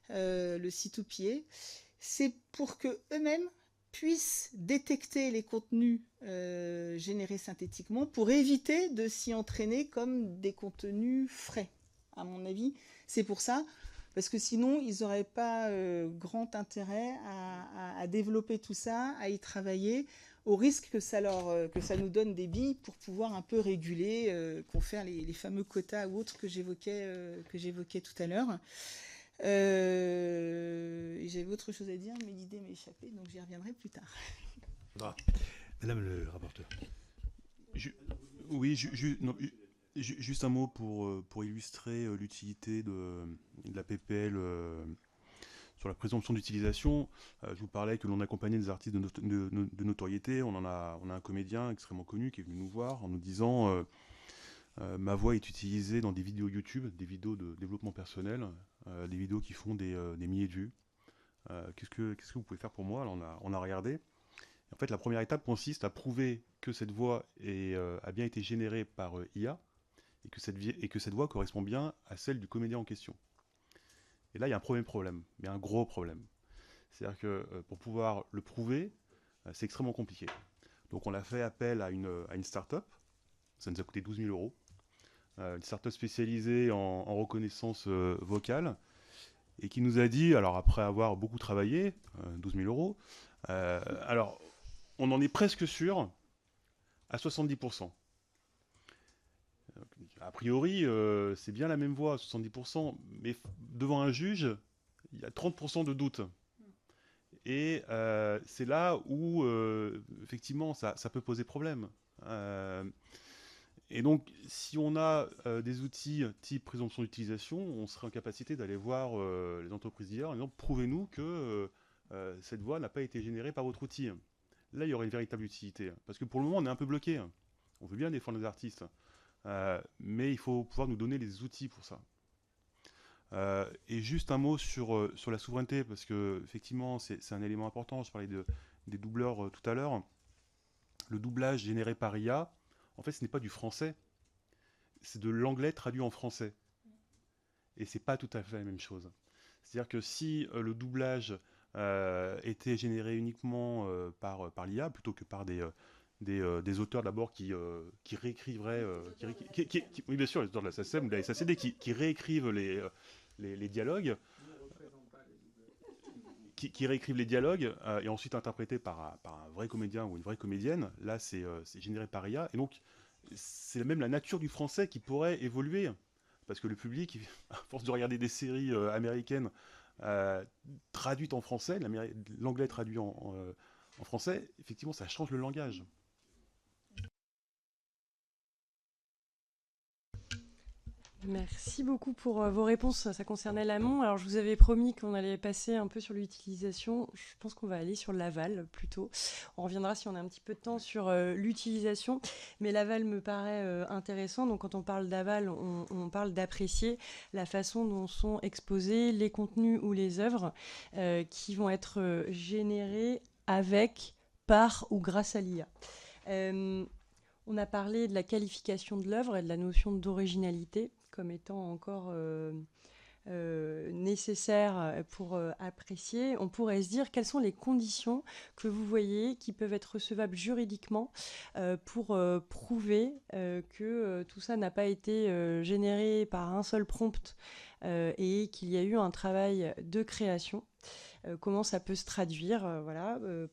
le C2PA, c'est pour qu'eux-mêmes puissent détecter les contenus générés synthétiquement pour éviter de s'y entraîner comme des contenus frais. À mon avis, c'est pour ça, parce que sinon, ils n'auraient pas grand intérêt à développer tout ça, à y travailler, au risque que ça nous donne des billes pour pouvoir un peu réguler, confère les fameux quotas ou autres que j'évoquais tout à l'heure. J'avais autre chose à dire, mais l'idée m'est échappée, donc j'y reviendrai plus tard. Madame le rapporteur. Juste un mot pour illustrer l'utilité de la PPL sur la présomption d'utilisation. Je vous parlais que l'on accompagnait des artistes de notoriété. On a un comédien extrêmement connu qui est venu nous voir en nous disant ma voix est utilisée dans des vidéos YouTube, des vidéos de développement personnel, des vidéos qui font des milliers de vues. Qu'est-ce que vous pouvez faire pour moi? Alors on a regardé. En fait, la première étape consiste à prouver que cette voix a bien été générée par IA et que cette voix correspond bien à celle du comédien en question. Et là, il y a un premier problème, mais un gros problème. C'est-à-dire que pour pouvoir le prouver, c'est extrêmement compliqué. Donc on a fait appel à une start-up, ça nous a coûté 12 000 €, une start-up spécialisée en reconnaissance vocale, et qui nous a dit, alors après avoir beaucoup travaillé, 12 000 €, alors on en est presque sûr à 70%. A priori, c'est bien la même voix, 70%, mais devant un juge, il y a 30% de doute. Et c'est là où, effectivement, ça peut poser problème. Et donc, si on a des outils type présomption d'utilisation, on serait en capacité d'aller voir les entreprises d'IA en disant « Prouvez-nous que cette voix n'a pas été générée par votre outil ». Là, il y aurait une véritable utilité. Parce que pour le moment, on est un peu bloqué. On veut bien défendre les artistes. Mais il faut pouvoir nous donner les outils pour ça. Et juste un mot sur la souveraineté, parce que effectivement c'est un élément important. Je parlais des doubleurs tout à l'heure. Le doublage généré par IA, en fait, ce n'est pas du français, c'est de l'anglais traduit en français. Et c'est pas tout à fait la même chose. C'est-à-dire que si le doublage était généré uniquement par l'IA, plutôt que par des auteurs d'abord qui réécriveraient, oui bien sûr, les auteurs de la SACEM ou de la SACD, qui réécrivent les dialogues, qui réécrivent les dialogues et ensuite interprétés par un vrai comédien ou une vraie comédienne, là c'est généré par IA, et donc c'est même la nature du français qui pourrait évoluer, parce que le public, à force de regarder des séries américaines traduites en français, l'anglais traduit en français, effectivement ça change le langage. Merci beaucoup pour vos réponses. Ça concernait l'amont. Alors, je vous avais promis qu'on allait passer un peu sur l'utilisation. Je pense qu'on va aller sur l'aval plutôt. On reviendra si on a un petit peu de temps sur l'utilisation. Mais l'aval me paraît intéressant. Donc, quand on parle d'aval, on parle d'apprécier la façon dont sont exposés les contenus ou les œuvres qui vont être générés avec, par ou grâce à l'IA. On a parlé de la qualification de l'œuvre et de la notion d'originalité comme étant encore nécessaire pour apprécier. On pourrait se dire quelles sont les conditions que vous voyez qui peuvent être recevables juridiquement pour prouver que tout ça n'a pas été généré par un seul prompt et qu'il y a eu un travail de création. Comment ça peut se traduire,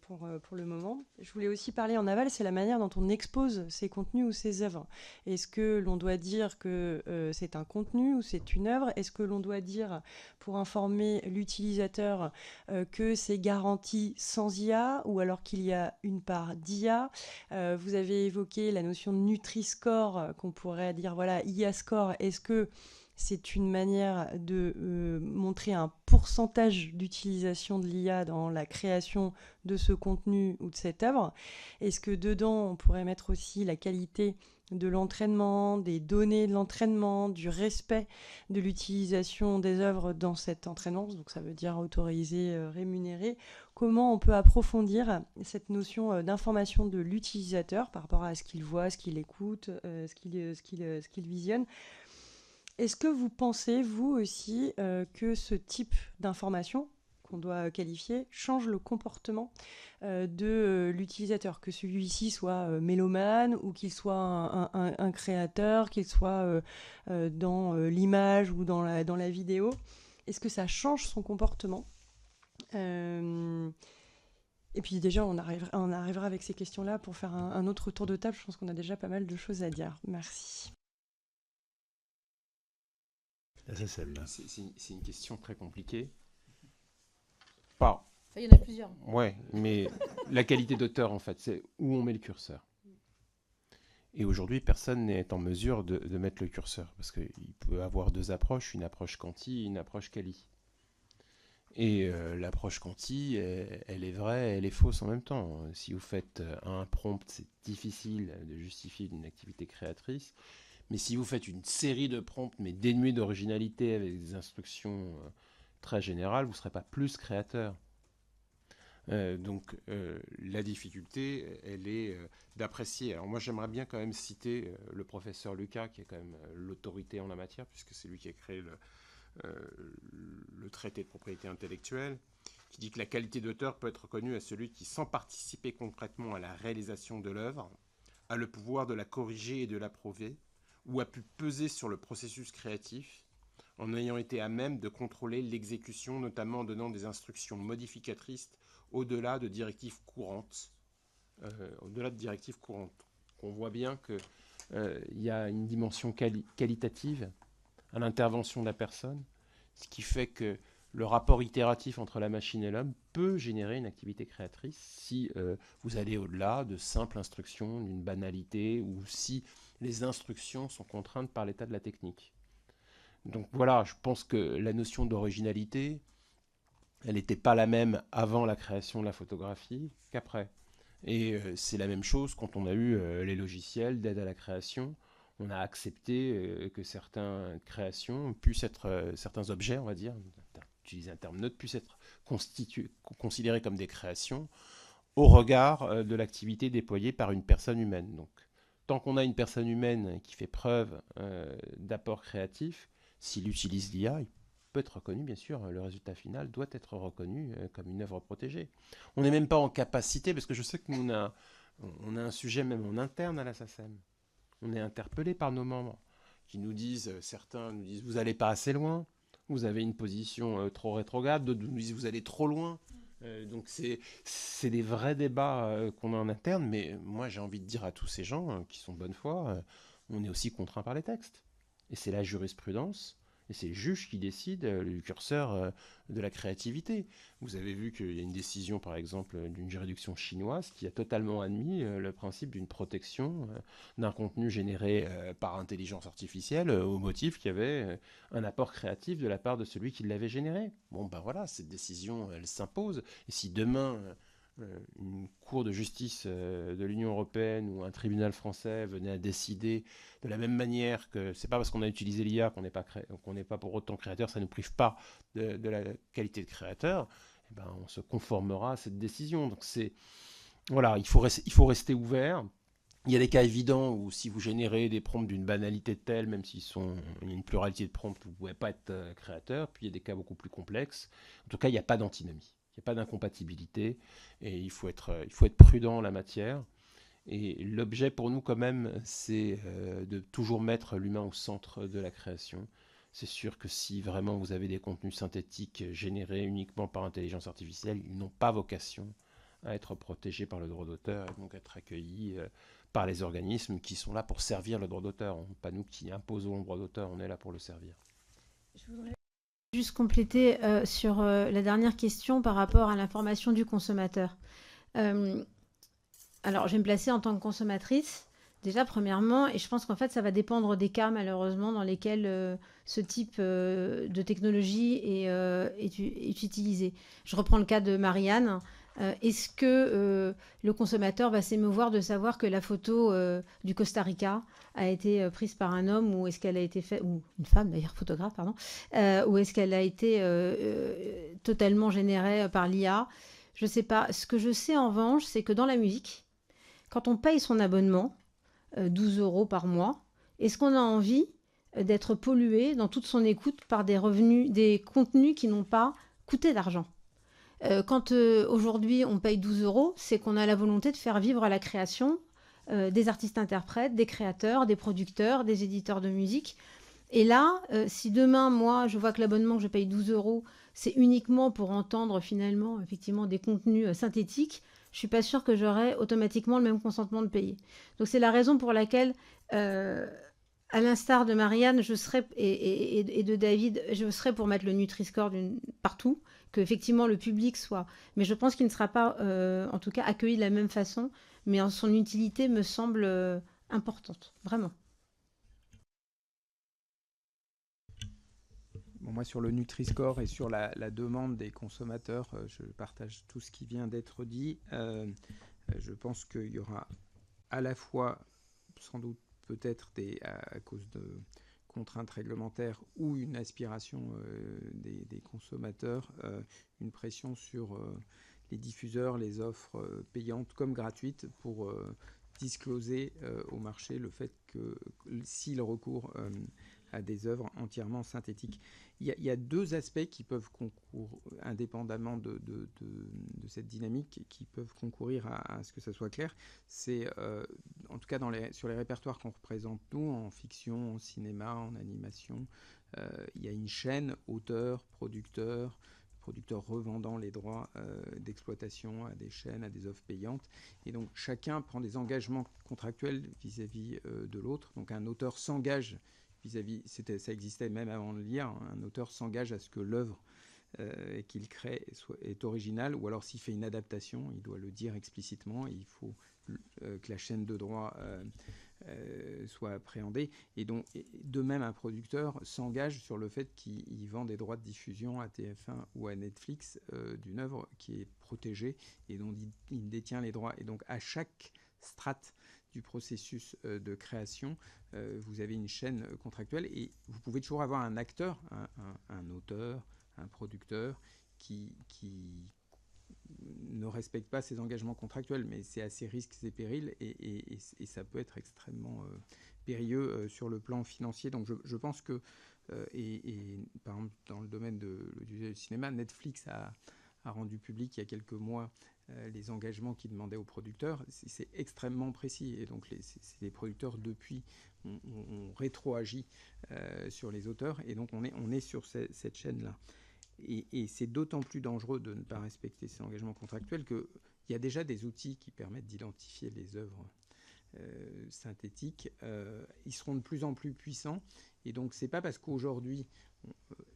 pour le moment. Je voulais aussi parler en aval, c'est la manière dont on expose ces contenus ou ces œuvres. Est-ce que l'on doit dire que c'est un contenu ou c'est une œuvre? Est-ce que l'on doit dire, pour informer l'utilisateur, que c'est garanti sans IA ou alors qu'il y a une part d'IA? Vous avez évoqué la notion de Nutri-Score, qu'on pourrait dire, voilà, IA-Score. Est-ce que c'est une manière de montrer un pourcentage d'utilisation de l'IA dans la création de ce contenu ou de cette œuvre? Est-ce que dedans, on pourrait mettre aussi la qualité de l'entraînement, des données de l'entraînement, du respect de l'utilisation des œuvres dans cet entraînement? Donc ça veut dire autorisé, rémunéré. Comment on peut approfondir cette notion d'information de l'utilisateur par rapport à ce qu'il voit, ce qu'il écoute, ce qu'il visionne? Est-ce que vous pensez, vous aussi, que ce type d'information qu'on doit qualifier change le comportement de l'utilisateur, que celui-ci soit mélomane ou qu'il soit un créateur, qu'il soit dans l'image ou dans la vidéo? Est-ce que ça change son comportement? Et puis déjà, on arrivera avec ces questions-là pour faire un autre tour de table. Je pense qu'on a déjà pas mal de choses à dire. Merci. C'est une question très compliquée. Il y en a plusieurs. Ouais, mais la qualité d'auteur, en fait, c'est où on met le curseur. Et aujourd'hui, personne n'est en mesure de mettre le curseur, parce qu'il peut avoir deux approches, une approche quanti et une approche quali. Et l'approche quanti, elle est vraie, elle est fausse en même temps. Si vous faites un prompt, c'est difficile de justifier d'une activité créatrice. Mais si vous faites une série de prompts, mais dénués d'originalité, avec des instructions très générales, vous ne serez pas plus créateur. Donc la difficulté, elle est d'apprécier. Alors moi, j'aimerais bien quand même citer le professeur Lucas, qui est quand même l'autorité en la matière, puisque c'est lui qui a créé le traité de propriété intellectuelle, qui dit que la qualité d'auteur peut être reconnue à celui qui, sans participer concrètement à la réalisation de l'œuvre, a le pouvoir de la corriger et de l'approuver, ou a pu peser sur le processus créatif en ayant été à même de contrôler l'exécution, notamment en donnant des instructions modificatrices au-delà de directives courantes. On voit bien qu'il y a une dimension qualitative à l'intervention de la personne, ce qui fait que le rapport itératif entre la machine et l'homme peut générer une activité créatrice si vous allez au-delà de simples instructions, d'une banalité, ou si les instructions sont contraintes par l'état de la technique. Donc voilà, je pense que la notion d'originalité, elle n'était pas la même avant la création de la photographie qu'après. Et c'est la même chose quand on a eu les logiciels d'aide à la création. On a accepté que certaines créations puissent être, certains objets, on va dire, utiliser un terme neutre, puissent être considérés comme des créations au regard de l'activité déployée par une personne humaine. Donc, tant qu'on a une personne humaine qui fait preuve d'apport créatif, s'il utilise l'IA, il peut être reconnu, bien sûr, le résultat final doit être reconnu comme une œuvre protégée. On n'est même pas en capacité, parce que je sais que nous, on a un sujet même en interne à la SACEM. On est interpellé par nos membres qui nous disent, certains nous disent, vous n'allez pas assez loin, vous avez une position trop rétrograde, d'autres nous disent, vous allez trop loin. Donc c'est des vrais débats qu'on a en interne, mais moi j'ai envie de dire à tous ces gens qui sont de bonne foi, on est aussi contraints par les textes. Et c'est la jurisprudence, et c'est le juge qui décide, le curseur de la créativité. Vous avez vu qu'il y a une décision, par exemple, d'une juridiction chinoise qui a totalement admis le principe d'une protection d'un contenu généré par intelligence artificielle au motif qu'il y avait un apport créatif de la part de celui qui l'avait généré. Bon, ben voilà, cette décision, elle s'impose. Et si demain, une cour de justice de l'Union européenne ou un tribunal français venait à décider de la même manière que c'est pas parce qu'on a utilisé l'IA qu'on n'est pas pour autant créateur, ça ne nous prive pas de la qualité de créateur, eh ben, on se conformera à cette décision. Donc voilà, il faut rester ouvert. Il y a des cas évidents où si vous générez des prompts d'une banalité telle, même il y a une pluralité de prompts, vous ne pouvez pas être créateur. Puis il y a des cas beaucoup plus complexes. En tout cas, il n'y a pas d'antinomie. Il n'y a pas d'incompatibilité et il faut être prudent en la matière. Et l'objet pour nous quand même, c'est de toujours mettre l'humain au centre de la création. C'est sûr que si vraiment vous avez des contenus synthétiques générés uniquement par intelligence artificielle, ils n'ont pas vocation à être protégés par le droit d'auteur et donc être accueillis par les organismes qui sont là pour servir le droit d'auteur. Pas nous qui imposons le droit d'auteur, on est là pour le servir. Je voudrais juste compléter sur la dernière question par rapport à l'information du consommateur. Alors, je vais me placer en tant que consommatrice, déjà, premièrement, et je pense qu'en fait, ça va dépendre des cas, malheureusement, dans lesquels ce type de technologie est utilisé. Je reprends le cas de Marianne. Est-ce que le consommateur va s'émeuvoir de savoir que la photo du Costa Rica a été prise par un homme ou est-ce qu'elle a été faite, ou une femme d'ailleurs, photographe, pardon, ou est-ce qu'elle a été totalement générée par l'IA? Je ne sais pas. Ce que je sais en revanche, c'est que dans la musique, quand on paye son abonnement, 12 € par mois, est-ce qu'on a envie d'être pollué dans toute son écoute par des revenus, des contenus qui n'ont pas coûté d'argent? Quand aujourd'hui on paye 12 €, c'est qu'on a la volonté de faire vivre la création des artistes-interprètes, des créateurs, des producteurs, des éditeurs de musique. Et là, si demain, moi, je vois que l'abonnement que je paye 12 €, c'est uniquement pour entendre finalement, effectivement, des contenus synthétiques, je ne suis pas sûre que j'aurai automatiquement le même consentement de payer. Donc c'est la raison pour laquelle, à l'instar de Marianne et de David, je serais pour mettre le Nutri-Score partout, que effectivement le public soit. Mais je pense qu'il ne sera pas, en tout cas, accueilli de la même façon. Mais son utilité me semble importante, vraiment. Bon, moi, sur le Nutri-Score et sur la demande des consommateurs, je partage tout ce qui vient d'être dit. Je pense qu'il y aura à la fois, sans doute, peut-être à cause de contraintes réglementaires ou une aspiration des consommateurs, une pression sur les diffuseurs, les offres payantes comme gratuites pour discloser au marché le fait que s'il recourt à des œuvres entièrement synthétiques. Il y a deux aspects qui peuvent concourir, indépendamment de cette dynamique, qui peuvent concourir à ce que ça soit clair. C'est, en tout cas sur les répertoires qu'on représente nous, en fiction, en cinéma, en animation, il y a une chaîne auteurs, producteurs revendant les droits d'exploitation à des chaînes, à des offres payantes. Et donc chacun prend des engagements contractuels vis-à-vis de l'autre. Donc un auteur s'engage vis-à-vis, ça existait même avant de l'IA, un auteur s'engage à ce que l'œuvre qu'il crée est originale, ou alors s'il fait une adaptation, il doit le dire explicitement, et il faut que la chaîne de droit soit appréhendée. Et donc, de même, un producteur s'engage sur le fait qu'il vend des droits de diffusion à TF1 ou à Netflix d'une œuvre qui est protégée et dont il détient les droits. Et donc, à chaque strate du processus de création, vous avez une chaîne contractuelle et vous pouvez toujours avoir un acteur, un auteur, un producteur qui ne respecte pas ses engagements contractuels, mais c'est à ses risques et périls et ça peut être extrêmement périlleux sur le plan financier. Donc je pense que Et par exemple, dans le domaine du cinéma, Netflix a rendu public il y a quelques mois les engagements qu'ils demandaient aux producteurs. C'est extrêmement précis. Et donc, les producteurs, depuis, ont rétroagi sur les auteurs. Et donc, on est sur cette chaîne-là. Et c'est d'autant plus dangereux de ne pas respecter ces engagements contractuels qu'il y a déjà des outils qui permettent d'identifier les œuvres synthétiques. Ils seront de plus en plus puissants. Et donc, ce n'est pas parce qu'aujourd'hui,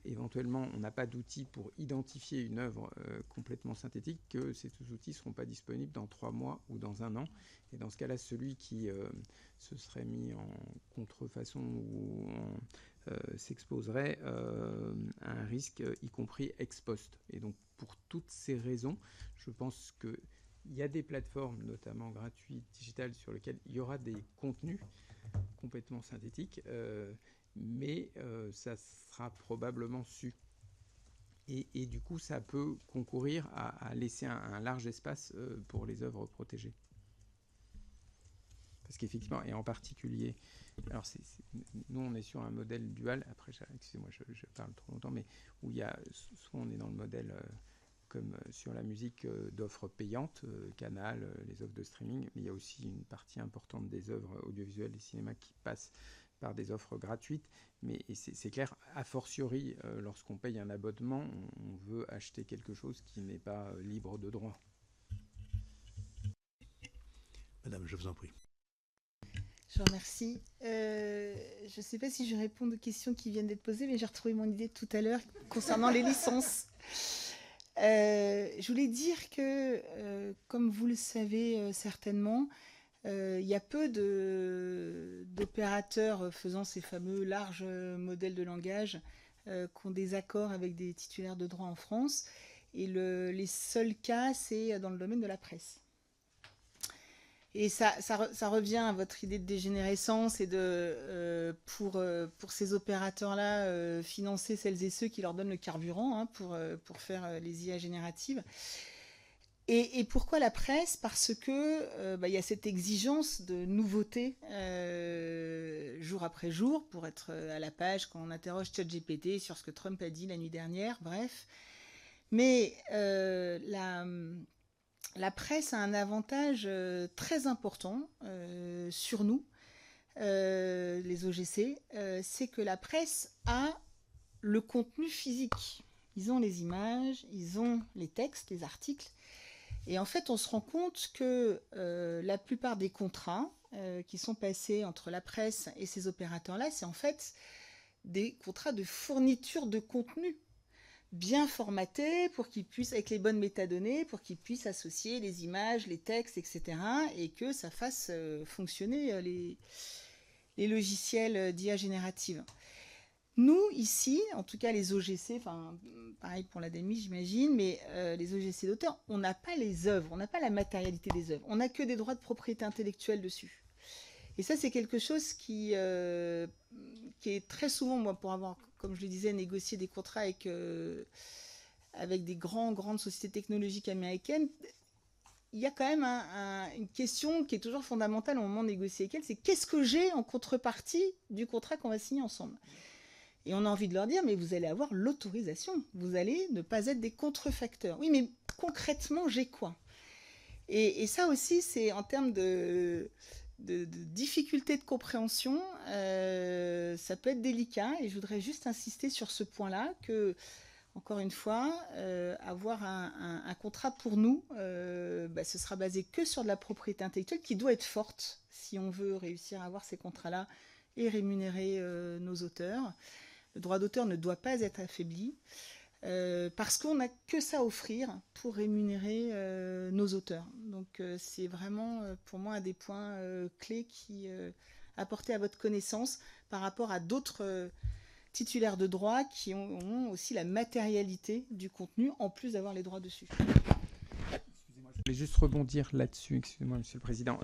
éventuellement, on n'a pas d'outils pour identifier une œuvre complètement synthétique que ces outils ne seront pas disponibles dans 3 mois ou dans 1 an. Et dans ce cas-là, celui qui se serait mis en contrefaçon ou s'exposerait à un risque, y compris ex post. Et donc, pour toutes ces raisons, je pense qu'il y a des plateformes, notamment gratuites, digitales, sur lesquelles il y aura des contenus complètement synthétiques, mais ça sera probablement su. Et du coup, ça peut concourir à laisser un large espace pour les œuvres protégées. Parce qu'effectivement, et en particulier, alors nous on est sur un modèle dual, après, excusez-moi, je parle trop longtemps, mais où il y a, soit on est dans le modèle comme sur la musique d'offres payantes, Canal, les offres de streaming, mais il y a aussi une partie importante des œuvres audiovisuelles et cinéma qui passent par des offres gratuites, mais c'est clair, a fortiori, lorsqu'on paye un abonnement, on veut acheter quelque chose qui n'est pas libre de droit. Madame, je vous en prie. Je vous remercie. Je ne sais pas si je réponds aux questions qui viennent d'être posées, mais j'ai retrouvé mon idée tout à l'heure concernant les licences. Je voulais dire que, comme vous le savez certainement, il y a peu d'opérateurs faisant ces fameux larges modèles de langage qui ont des accords avec des titulaires de droit en France. Et les seuls cas, c'est dans le domaine de la presse. Et ça revient à votre idée de dégénérescence et pour ces opérateurs-là, financer celles et ceux qui leur donnent le carburant pour faire les IA génératives. Et pourquoi la presse? Parce que y a cette exigence de nouveauté jour après jour pour être à la page quand on interroge ChatGPT sur ce que Trump a dit la nuit dernière, bref. Mais la presse a un avantage très important sur nous, les OGC, c'est que la presse a le contenu physique. Ils ont les images, ils ont les textes, les articles. Et en fait, on se rend compte que la plupart des contrats qui sont passés entre la presse et ces opérateurs-là, c'est en fait des contrats de fourniture de contenu bien formatés pour qu'ils puissent, avec les bonnes métadonnées, pour qu'ils puissent associer les images, les textes, etc. et que ça fasse fonctionner les logiciels d'IA générative. Nous, ici, en tout cas les OGC, enfin pareil pour l'ADEMI, j'imagine, mais les OGC d'auteurs, on n'a pas les œuvres, on n'a pas la matérialité des œuvres, on n'a que des droits de propriété intellectuelle dessus. Et ça, c'est quelque chose qui est très souvent, moi, pour avoir, comme je le disais, négocié des contrats avec des grandes sociétés technologiques américaines, il y a quand même une question qui est toujours fondamentale au moment de négocier avec elles, c'est qu'est-ce que j'ai en contrepartie du contrat qu'on va signer ensemble? Et on a envie de leur dire, mais vous allez avoir l'autorisation, vous allez ne pas être des contrefacteurs. Oui, mais concrètement, j'ai quoi? Et ça aussi, c'est en termes de difficulté de compréhension, ça peut être délicat. Et je voudrais juste insister sur ce point-là, que, encore une fois, avoir un contrat pour nous, ce sera basé que sur de la propriété intellectuelle qui doit être forte si on veut réussir à avoir ces contrats-là et rémunérer nos auteurs. Le droit d'auteur ne doit pas être affaibli parce qu'on n'a que ça à offrir pour rémunérer nos auteurs. Donc c'est vraiment pour moi un des points clés qui apportés à votre connaissance par rapport à d'autres titulaires de droit qui ont aussi la matérialité du contenu en plus d'avoir les droits dessus. Excusez-moi, je voulais juste rebondir là-dessus, excusez-moi Monsieur le Président.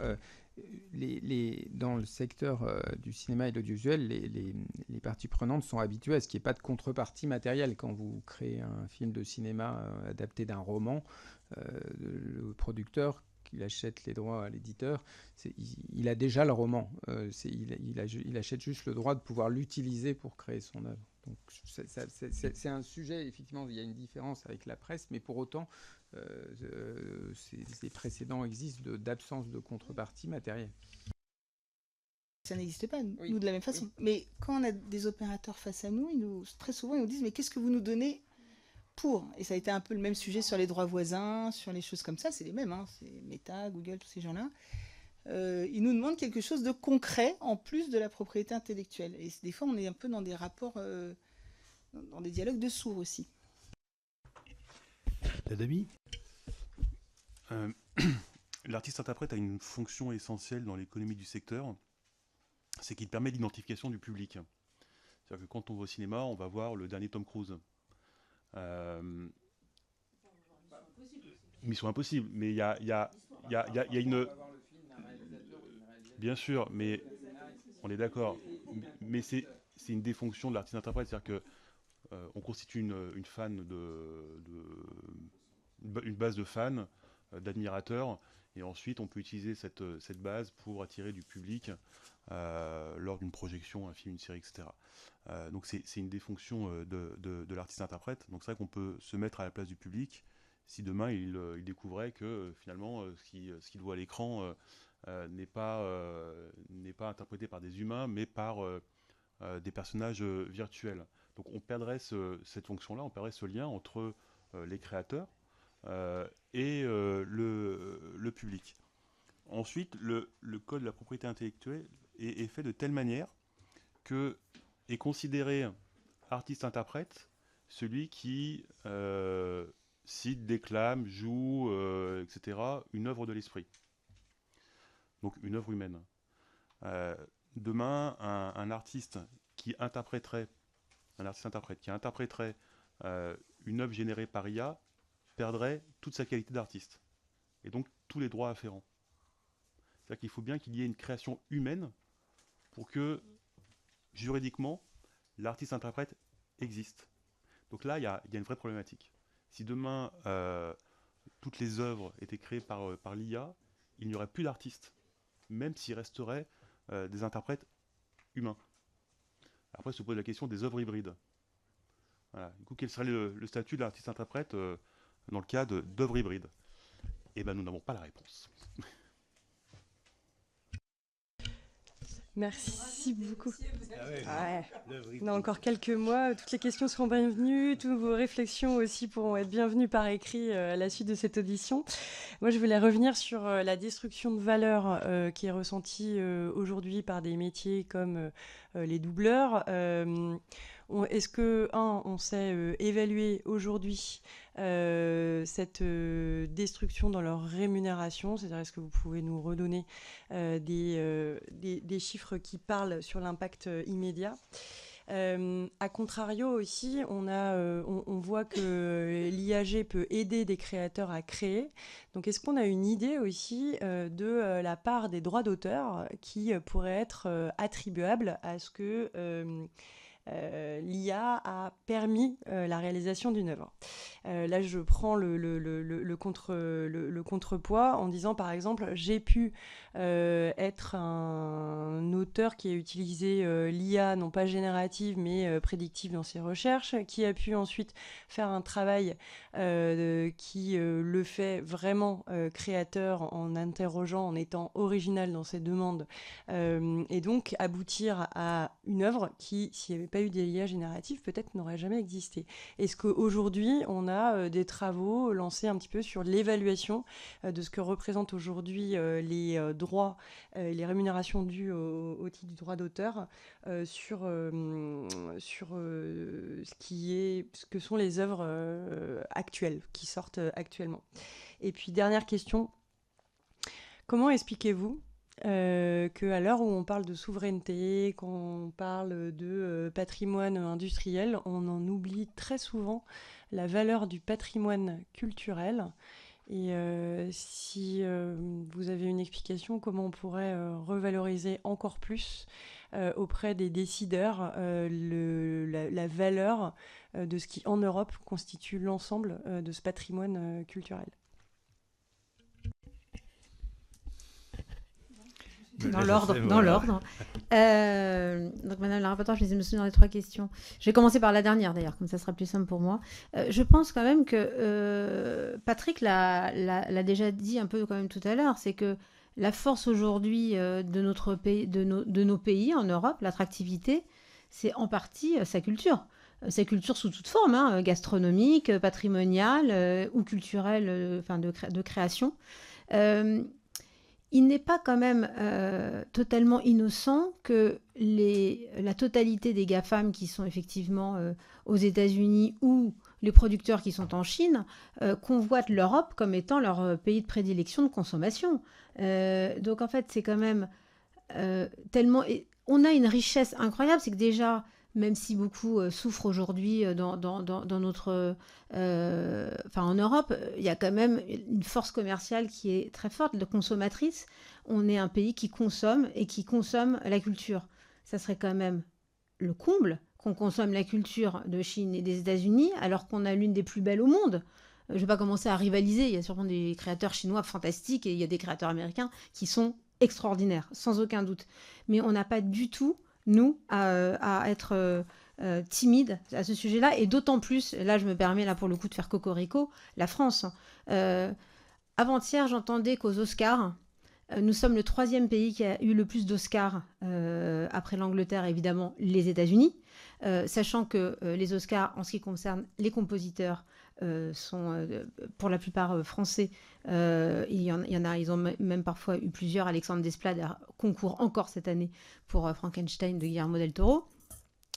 Dans le secteur du cinéma et de l'audiovisuel, les parties prenantes sont habituées à ce qu'il n'y ait pas de contrepartie matérielle. Quand vous créez un film de cinéma adapté d'un roman, le producteur qu'il achète les droits à l'éditeur, il a déjà le roman. Il achète juste le droit de pouvoir l'utiliser pour créer son œuvre. Donc c'est un sujet, effectivement, il y a une différence avec la presse, mais pour autant, ces précédents existent d'absence de contrepartie matérielle. Ça n'existe pas, Oui. nous, de la même façon. Oui. Mais quand on a des opérateurs face à nous, très souvent, ils nous disent « Mais qu'est-ce que vous nous donnez pour ?» Et ça a été un peu le même sujet sur les droits voisins, sur les choses comme ça. C'est les mêmes, hein, c'est Meta, Google, tous ces gens-là. Ils nous demandent quelque chose de concret en plus de la propriété intellectuelle. Et des fois, on est un peu dans des rapports, dans des dialogues de sourds aussi. L'Adami ? L'artiste-interprète a une fonction essentielle dans l'économie du secteur, c'est qu'il permet l'identification du public. C'est-à-dire que quand on va au cinéma, on va voir le dernier Tom Cruise. Mission Impossible, mais il y a une... Bien sûr, mais on est d'accord. Mais c'est une des fonctions de l'artiste-interprète, c'est-à-dire que on constitue une base de fans, d'admirateurs, et ensuite on peut utiliser cette base pour attirer du public lors d'une projection, un film, une série, etc. Donc c'est une des fonctions de l'artiste-interprète. Donc c'est vrai qu'on peut se mettre à la place du public si demain il découvrait que finalement ce qu'il voit à l'écran n'est pas interprété par des humains, mais par des personnages virtuels. Donc on perdrait cette fonction-là, on perdrait ce lien entre les créateurs et le public. Ensuite, le code de la propriété intellectuelle est fait de telle manière que est considéré artiste-interprète celui qui cite, déclame, joue, etc., une œuvre de l'esprit. Donc une œuvre humaine. Demain, un artiste interprète une œuvre générée par IA perdrait toute sa qualité d'artiste et donc tous les droits afférents. C'est-à-dire qu'il faut bien qu'il y ait une création humaine pour que juridiquement l'artiste-interprète existe. Donc là, il y a une vraie problématique. Si demain toutes les œuvres étaient créées par l'IA, il n'y aurait plus d'artistes, même s'il resterait des interprètes humains. Après se pose la question des œuvres hybrides. Voilà. Du coup, quel serait le statut de l'artiste-interprète dans le cas d'œuvres hybrides? Eh bien, nous n'avons pas la réponse. Merci beaucoup. Dans encore quelques mois, toutes les questions seront bienvenues, toutes vos réflexions aussi pourront être bienvenues par écrit à la suite de cette audition. Moi, je voulais revenir sur la destruction de valeur qui est ressentie aujourd'hui par des métiers comme les doubleurs. Est-ce que, on sait évaluer aujourd'hui cette destruction dans leur rémunération? C'est-à-dire, est-ce que vous pouvez nous redonner des chiffres qui parlent sur l'impact immédiat? A contrario aussi, on voit que l'IAG peut aider des créateurs à créer. Donc est-ce qu'on a une idée aussi de la part des droits d'auteur qui pourrait être attribuable à ce que l'IA a permis la réalisation d'une œuvre? Là, je prends le contrepoids en disant, par exemple, j'ai pu être un auteur qui a utilisé l'IA, non pas générative, mais prédictive dans ses recherches, qui a pu ensuite faire un travail qui le fait vraiment créateur en interrogeant, en étant original dans ses demandes, et donc aboutir à une œuvre qui, s'il n'y avait pas eu des IA génératives, peut-être n'aurait jamais existé. Est-ce qu'aujourd'hui, on a des travaux lancés un petit peu sur l'évaluation de ce que représentent aujourd'hui les droits, les rémunérations dues au titre du droit d'auteur sur ce que sont les œuvres actuelles, qui sortent actuellement. Et puis, dernière question, comment expliquez-vous qu'à l'heure où on parle de souveraineté, qu'on parle de patrimoine industriel, on en oublie très souvent la valeur du patrimoine culturel? Et si vous avez une explication, comment on pourrait revaloriser encore plus auprès des décideurs la valeur de ce qui, en Europe, constitue l'ensemble de ce patrimoine culturel? Dans l'ordre. Donc, Madame la rapporteure, je vais me souvenir des 3 questions. Je vais commencer par la dernière, d'ailleurs, comme ça sera plus simple pour moi. Je pense quand même que Patrick l'a déjà dit un peu quand même tout à l'heure, c'est que la force aujourd'hui de notre pays, de nos pays en Europe, l'attractivité, c'est en partie sa culture. Sa culture sous toute forme, hein, gastronomique, patrimoniale ou culturelle, de création. Il n'est pas quand même totalement innocent que la totalité des GAFAM qui sont effectivement aux États-Unis ou les producteurs qui sont en Chine convoitent l'Europe comme étant leur pays de prédilection de consommation. Donc en fait, c'est quand même tellement... On a une richesse incroyable, c'est que déjà... Même si beaucoup souffrent aujourd'hui dans notre... en Europe, il y a quand même une force commerciale qui est très forte, de consommatrice. On est un pays qui consomme et qui consomme la culture. Ça serait quand même le comble qu'on consomme la culture de Chine et des États-Unis alors qu'on a l'une des plus belles au monde. Je ne vais pas commencer à rivaliser. Il y a sûrement des créateurs chinois fantastiques et il y a des créateurs américains qui sont extraordinaires, sans aucun doute. Mais on n'a pas du tout... nous, à être timide à ce sujet-là, et d'autant plus, là je me permets là pour le coup de faire cocorico, la France. Avant-hier, j'entendais qu'aux Oscars, nous sommes le 3e pays qui a eu le plus d'Oscars, après l'Angleterre, évidemment, les États-Unis, sachant que les Oscars, en ce qui concerne les compositeurs, sont pour la plupart français. Il y en a, ils ont même parfois eu plusieurs. Alexandre Desplat concourt encore cette année pour Frankenstein de Guillermo del Toro.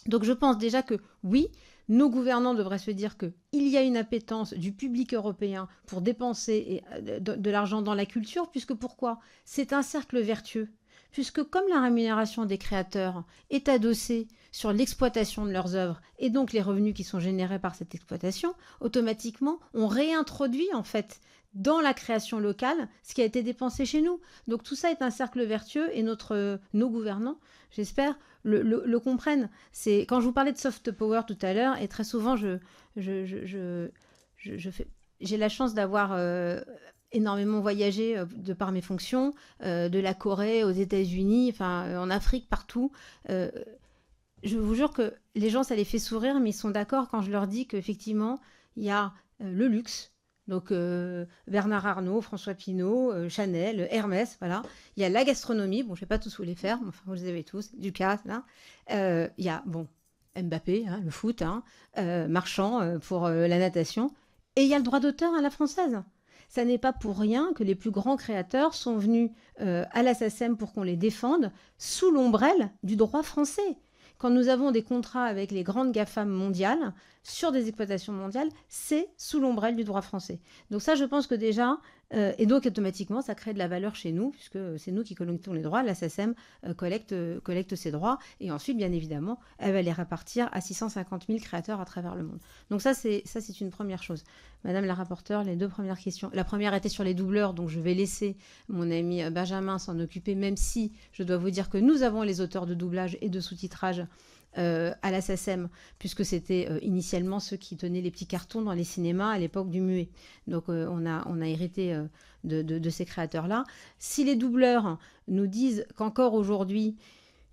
Donc je pense déjà que oui, nos gouvernants devraient se dire qu'il y a une appétence du public européen pour dépenser de l'argent dans la culture, puisque pourquoi ? C'est un cercle vertueux. Puisque comme la rémunération des créateurs est adossée sur l'exploitation de leurs œuvres et donc les revenus qui sont générés par cette exploitation, automatiquement, on réintroduit en fait dans la création locale ce qui a été dépensé chez nous. Donc tout ça est un cercle vertueux et nos gouvernants, j'espère, le comprennent. C'est, quand je vous parlais de soft power tout à l'heure, et très souvent j'ai la chance d'avoir... énormément voyagé de par mes fonctions, de la Corée aux États-Unis, en Afrique, partout. Je vous jure que les gens, ça les fait sourire, mais ils sont d'accord quand je leur dis qu'effectivement, il y a le luxe, donc Bernard Arnault, François Pinault, Chanel, Hermès, voilà. Il y a la gastronomie, bon, je ne vais pas tous vous les faire, mais enfin, vous les avez tous, Ducasse, là. Il y a, bon, Mbappé, hein, le foot, hein, Marchand pour la natation, et il y a le droit d'auteur à la française. Ça n'est pas pour rien que les plus grands créateurs sont venus à la SACEM pour qu'on les défende sous l'ombrelle du droit français. Quand nous avons des contrats avec les grandes GAFAM mondiales, sur des exploitations mondiales, c'est sous l'ombrelle du droit français. Donc ça, je pense que déjà, et donc automatiquement, ça crée de la valeur chez nous, puisque c'est nous qui collectons les droits. La SACEM collecte ces droits, et ensuite, bien évidemment, elle va les répartir à 650 000 créateurs à travers le monde. Donc ça, c'est une première chose. Madame la rapporteure, les 2 premières questions. La première était sur les doubleurs, donc je vais laisser mon ami Benjamin s'en occuper, même si je dois vous dire que nous avons les auteurs de doublage et de sous-titrage à la SACEM, puisque c'était initialement ceux qui tenaient les petits cartons dans les cinémas à l'époque du muet. Donc on a hérité de ces créateurs-là. Si les doubleurs nous disent qu'encore aujourd'hui,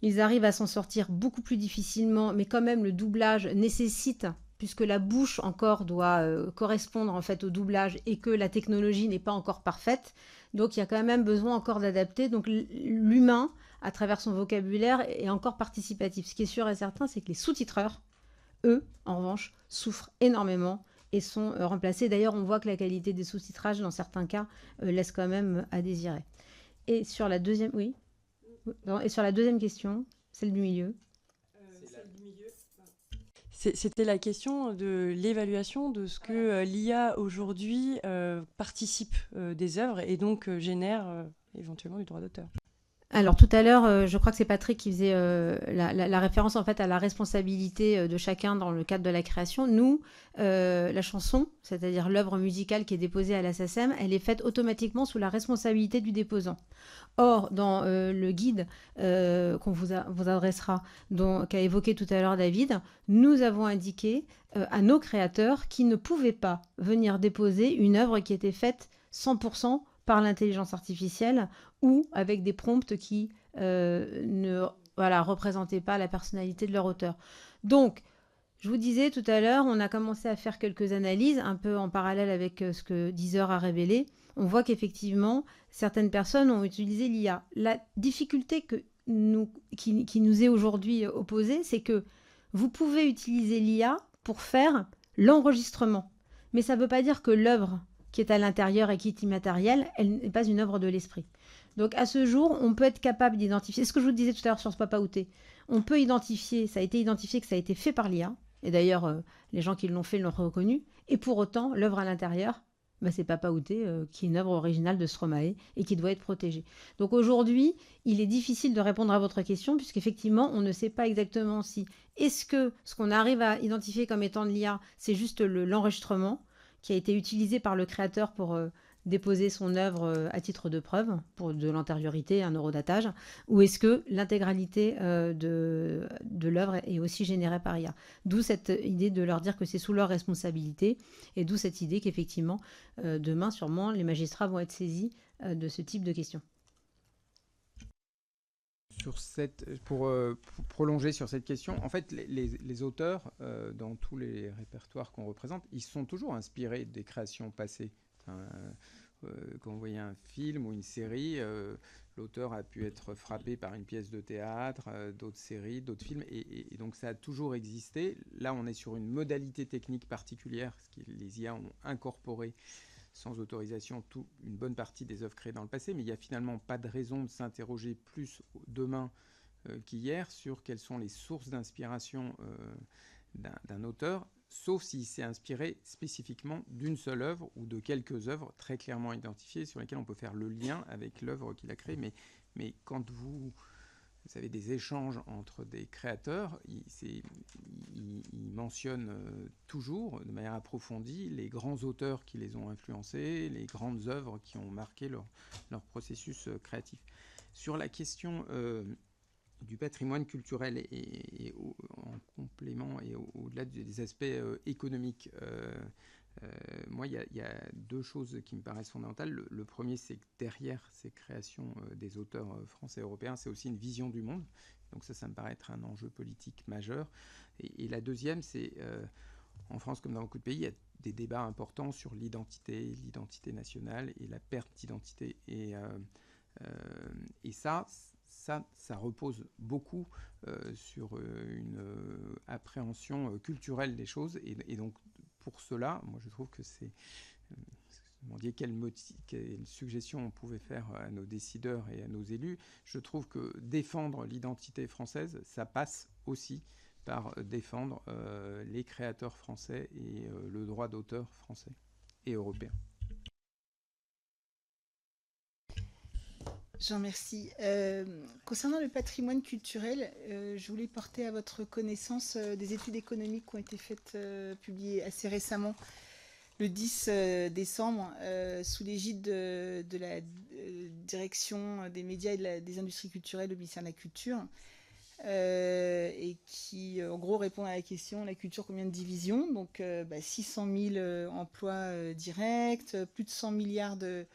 ils arrivent à s'en sortir beaucoup plus difficilement, mais quand même le doublage nécessite, puisque la bouche encore doit correspondre en fait au doublage et que la technologie n'est pas encore parfaite, donc il y a quand même besoin encore d'adapter. Donc l'humain, à travers son vocabulaire, est encore participatif. Ce qui est sûr et certain, c'est que les sous-titreurs, eux, en revanche, souffrent énormément et sont remplacés. D'ailleurs, on voit que la qualité des sous-titrages, dans certains cas, laisse quand même à désirer. Et sur la deuxième, oui. Et sur la deuxième question, celle du milieu. C'était la question de l'évaluation de ce que l'IA aujourd'hui participe des œuvres et donc génère éventuellement du droit d'auteur. Alors tout à l'heure, je crois que c'est Patrick qui faisait la référence en fait à la responsabilité de chacun dans le cadre de la création. Nous, la chanson, c'est-à-dire l'œuvre musicale qui est déposée à la SACEM, elle est faite automatiquement sous la responsabilité du déposant. Or, dans le guide qu'on vous adressera, qu'a évoqué tout à l'heure David, nous avons indiqué à nos créateurs qu'ils ne pouvaient pas venir déposer une œuvre qui était faite 100% par l'intelligence artificielle ou avec des prompts qui ne représentaient pas la personnalité de leur auteur. Donc, je vous disais tout à l'heure, on a commencé à faire quelques analyses, un peu en parallèle avec ce que Deezer a révélé. On voit qu'effectivement, certaines personnes ont utilisé l'IA. La difficulté qui nous est aujourd'hui opposée, c'est que vous pouvez utiliser l'IA pour faire l'enregistrement. Mais ça ne veut pas dire que l'œuvre qui est à l'intérieur et qui est immatérielle, elle n'est pas une œuvre de l'esprit. Donc à ce jour, on peut être capable d'identifier, ce que je vous disais tout à l'heure sur ce Papa Outé, on peut identifier, ça a été identifié que ça a été fait par l'IA, et d'ailleurs les gens qui l'ont fait l'ont reconnu, et pour autant, l'œuvre à l'intérieur, c'est Papa Outé, qui est une œuvre originale de Stromae et qui doit être protégée. Donc aujourd'hui, il est difficile de répondre à votre question, puisqu'effectivement, on ne sait pas exactement si, est-ce que ce qu'on arrive à identifier comme étant de l'IA, c'est juste l'enregistrement qui a été utilisé par le créateur pour déposer son œuvre à titre de preuve, pour de l'antériorité, un eurodatage, ou est-ce que l'intégralité de l'œuvre est aussi générée par IA. D'où cette idée de leur dire que c'est sous leur responsabilité, et d'où cette idée qu'effectivement, demain, sûrement, les magistrats vont être saisis de ce type de questions. Pour prolonger sur cette question, en fait, les auteurs, dans tous les répertoires qu'on représente, ils sont toujours inspirés des créations passées. Quand vous voyez un film ou une série, l'auteur a pu être frappé par une pièce de théâtre, d'autres séries, d'autres films, et donc ça a toujours existé. Là, on est sur une modalité technique particulière, parce que les IA ont incorporé sans autorisation une bonne partie des œuvres créées dans le passé, mais il n'y a finalement pas de raison de s'interroger plus demain qu'hier sur quelles sont les sources d'inspiration d'un auteur, sauf s'il s'est inspiré spécifiquement d'une seule œuvre ou de quelques œuvres très clairement identifiées sur lesquelles on peut faire le lien avec l'œuvre qu'il a créée. Mais quand vous avez des échanges entre des créateurs, ils mentionnent toujours de manière approfondie les grands auteurs qui les ont influencés, les grandes œuvres qui ont marqué leur processus créatif. Sur la question du patrimoine culturel et en complément et au-delà des aspects économiques, moi, il y a deux choses qui me paraissent fondamentales. Le premier, c'est que derrière ces créations des auteurs français et européens, c'est aussi une vision du monde. Donc ça me paraît être un enjeu politique majeur. Et la deuxième, c'est en France, comme dans beaucoup de pays, il y a des débats importants sur l'identité nationale et la perte d'identité. Et ça repose beaucoup sur une appréhension culturelle des choses. Et donc, pour cela, moi, je trouve que c'est... Vous demandiez quelle suggestion on pouvait faire à nos décideurs et à nos élus. Je trouve que défendre l'identité française, ça passe aussi par défendre les créateurs français et le droit d'auteur français et européen. Jean, merci. Concernant le patrimoine culturel, je voulais porter à votre connaissance des études économiques qui ont été faites, publiées assez récemment, le 10 décembre, sous l'égide de la direction des médias et des industries culturelles au ministère de la Culture, et qui, en gros, répond à la question, la culture, combien de divisions? Donc, 600 000 emplois directs, plus de 100 milliards de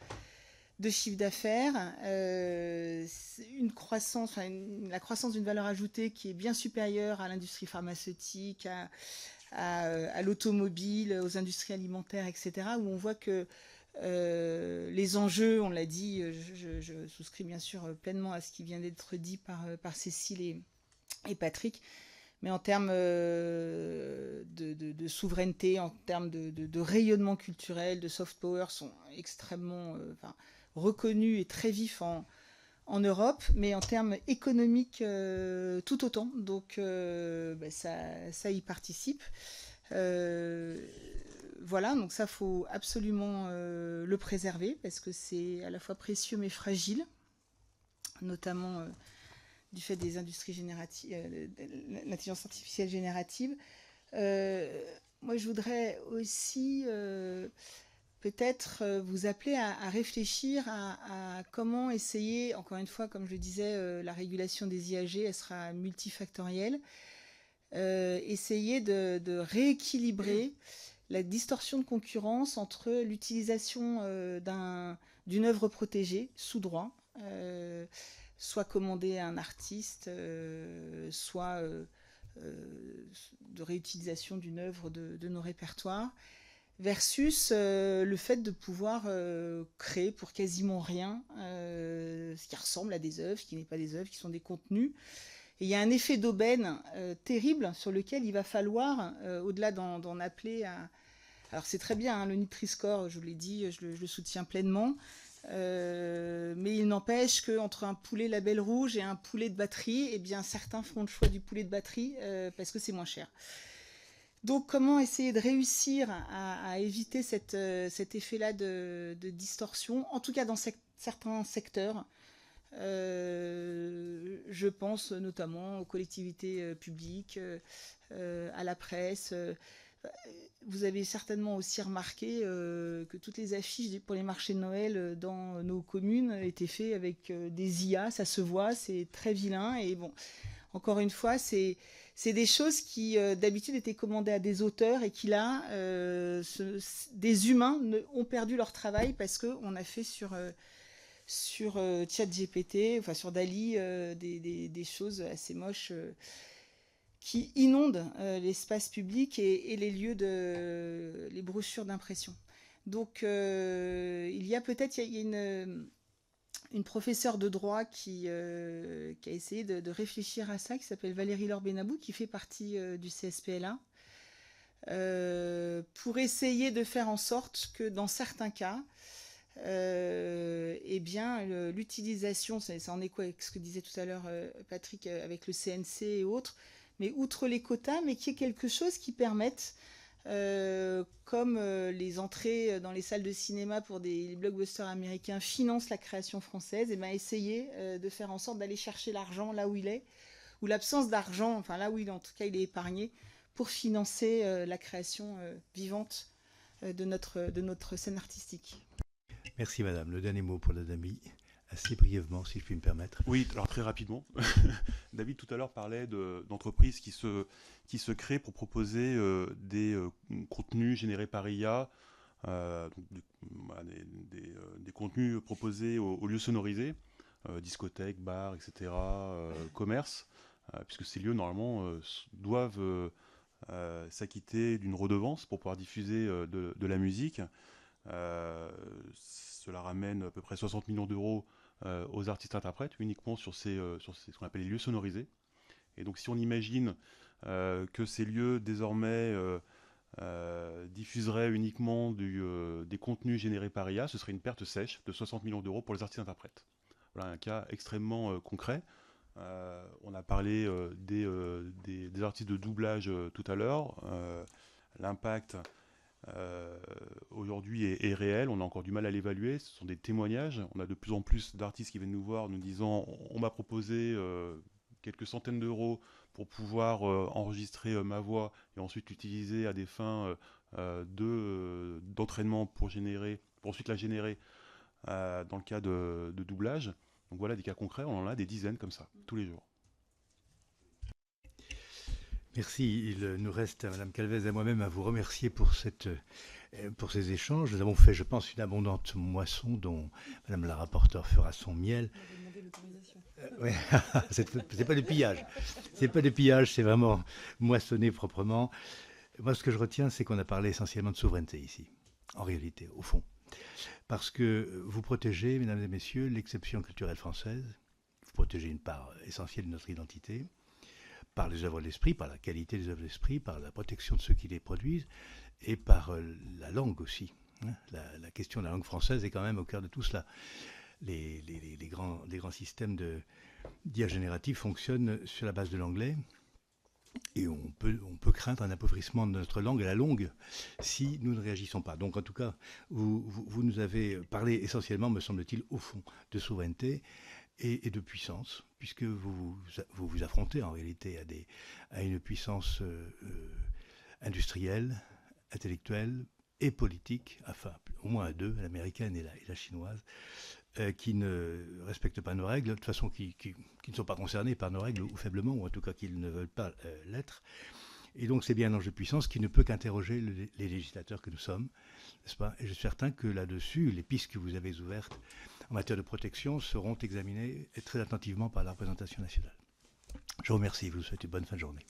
chiffre d'affaires, la croissance d'une valeur ajoutée qui est bien supérieure à l'industrie pharmaceutique, à l'automobile, aux industries alimentaires, etc., où on voit que les enjeux, on l'a dit, je souscris bien sûr pleinement à ce qui vient d'être dit par Cécile et Patrick, mais en termes de souveraineté, en termes de rayonnement culturel, de soft power, sont extrêmement reconnus et très vifs en Europe, mais en termes économiques tout autant. Donc ça y participe. Voilà, donc ça, faut absolument le préserver parce que c'est à la fois précieux mais fragile, notamment du fait des industries génératives, l'intelligence artificielle générative. Moi, je voudrais aussi peut-être vous appeler à réfléchir à comment essayer, encore une fois, comme je le disais, la régulation des IAG, elle sera multifactorielle, essayer de rééquilibrer la distorsion de concurrence entre l'utilisation d'une œuvre protégée sous droit, soit commandée à un artiste, soit de réutilisation d'une œuvre de nos répertoires, versus le fait de pouvoir créer pour quasiment rien ce qui ressemble à des œuvres, qui n'est pas des œuvres, qui sont des contenus. Et il y a un effet d'aubaine terrible sur lequel il va falloir, au-delà d'en appeler à... Alors c'est très bien, hein, le Nutri-Score, je vous l'ai dit, je le soutiens pleinement, mais il n'empêche qu'entre un poulet label rouge et un poulet de batterie, eh bien, certains feront le choix du poulet de batterie parce que c'est moins cher. Donc comment essayer de réussir à éviter cet effet-là de distorsion, en tout cas dans certains secteurs. Je pense notamment aux collectivités publiques, à la presse. Vous avez certainement aussi remarqué que toutes les affiches pour les marchés de Noël dans nos communes étaient faites avec des IA, ça se voit, c'est très vilain. Et bon, encore une fois, c'est des choses qui d'habitude étaient commandées à des auteurs et qui là, des humains ont perdu leur travail parce qu'on a fait sur ChatGPT, enfin sur Dali, des choses assez moches qui inondent l'espace public et les lieux les brochures d'impression. Donc il y a peut-être une professeure de droit qui a essayé de réfléchir à ça, qui s'appelle Valérie Laure-Benabou, qui fait partie du CSPLA, pour essayer de faire en sorte que dans certains cas, eh bien, l'utilisation, ça en est quoi avec ce que disait tout à l'heure Patrick avec le CNC et autres, mais outre les quotas, mais qu'il y ait quelque chose qui permette, comme les entrées dans les salles de cinéma pour des blockbusters américains financent la création française, et bien essayer de faire en sorte d'aller chercher l'argent là où il est, ou l'absence d'argent, enfin là où en tout cas il est épargné, pour financer la création vivante de notre scène artistique. Merci madame. Le dernier mot pour la DAMI, assez brièvement si je puis me permettre. Oui, alors très rapidement. David tout à l'heure parlait d'entreprises qui se créent pour proposer des contenus générés par IA, des contenus proposés aux lieux sonorisés, discothèques, bars, etc., commerce, puisque ces lieux normalement doivent s'acquitter d'une redevance pour pouvoir diffuser de la musique. Cela ramène à peu près 60 millions d'euros aux artistes-interprètes, uniquement sur ce qu'on appelle les lieux sonorisés. Et donc si on imagine que ces lieux désormais diffuseraient uniquement des contenus générés par IA, ce serait une perte sèche de 60 millions d'euros pour les artistes-interprètes. Voilà un cas extrêmement concret. On a parlé des artistes de doublage tout à l'heure. L'impact aujourd'hui est réel, on a encore du mal à l'évaluer, ce sont des témoignages, on a de plus en plus d'artistes qui viennent nous voir nous disant on m'a proposé quelques centaines d'euros pour pouvoir enregistrer ma voix et ensuite l'utiliser à des fins d'entraînement pour ensuite la générer dans le cas de doublage. Donc voilà des cas concrets, on en a des dizaines comme ça, tous les jours. Merci. Il nous reste, Madame Calvez et moi-même, à vous remercier pour ces échanges. Nous avons fait, je pense, une abondante moisson dont Madame la rapporteure fera son miel. Ouais. C'est pas de pillage. C'est pas de pillage, c'est vraiment moissonner proprement. Moi, ce que je retiens, c'est qu'on a parlé essentiellement de souveraineté ici, en réalité, au fond. Parce que vous protégez, mesdames et messieurs, l'exception culturelle française. Vous protégez une part essentielle de notre identité, par les œuvres de l'esprit, par la qualité des œuvres de l'esprit, par la protection de ceux qui les produisent, et par la langue aussi. La question de la langue française est quand même au cœur de tout cela. Les grands systèmes d'IA générative fonctionnent sur la base de l'anglais, et on peut craindre un appauvrissement de notre langue à la longue si nous ne réagissons pas. Donc en tout cas, vous nous avez parlé essentiellement, me semble-t-il, au fond, de souveraineté et de puissance, puisque vous vous affrontez en réalité à une puissance industrielle, intellectuelle et politique, enfin au moins à deux, l'américaine et la chinoise, qui ne respectent pas nos règles, de toute façon qui ne sont pas concernés par nos règles, ou faiblement, ou en tout cas qui ne veulent pas l'être. Et donc c'est bien un enjeu de puissance qui ne peut qu'interroger les législateurs que nous sommes, n'est-ce pas? Et je suis certain que là-dessus, les pistes que vous avez ouvertes en matière de protection seront examinées très attentivement par la représentation nationale. Je vous remercie, je vous souhaite une bonne fin de journée.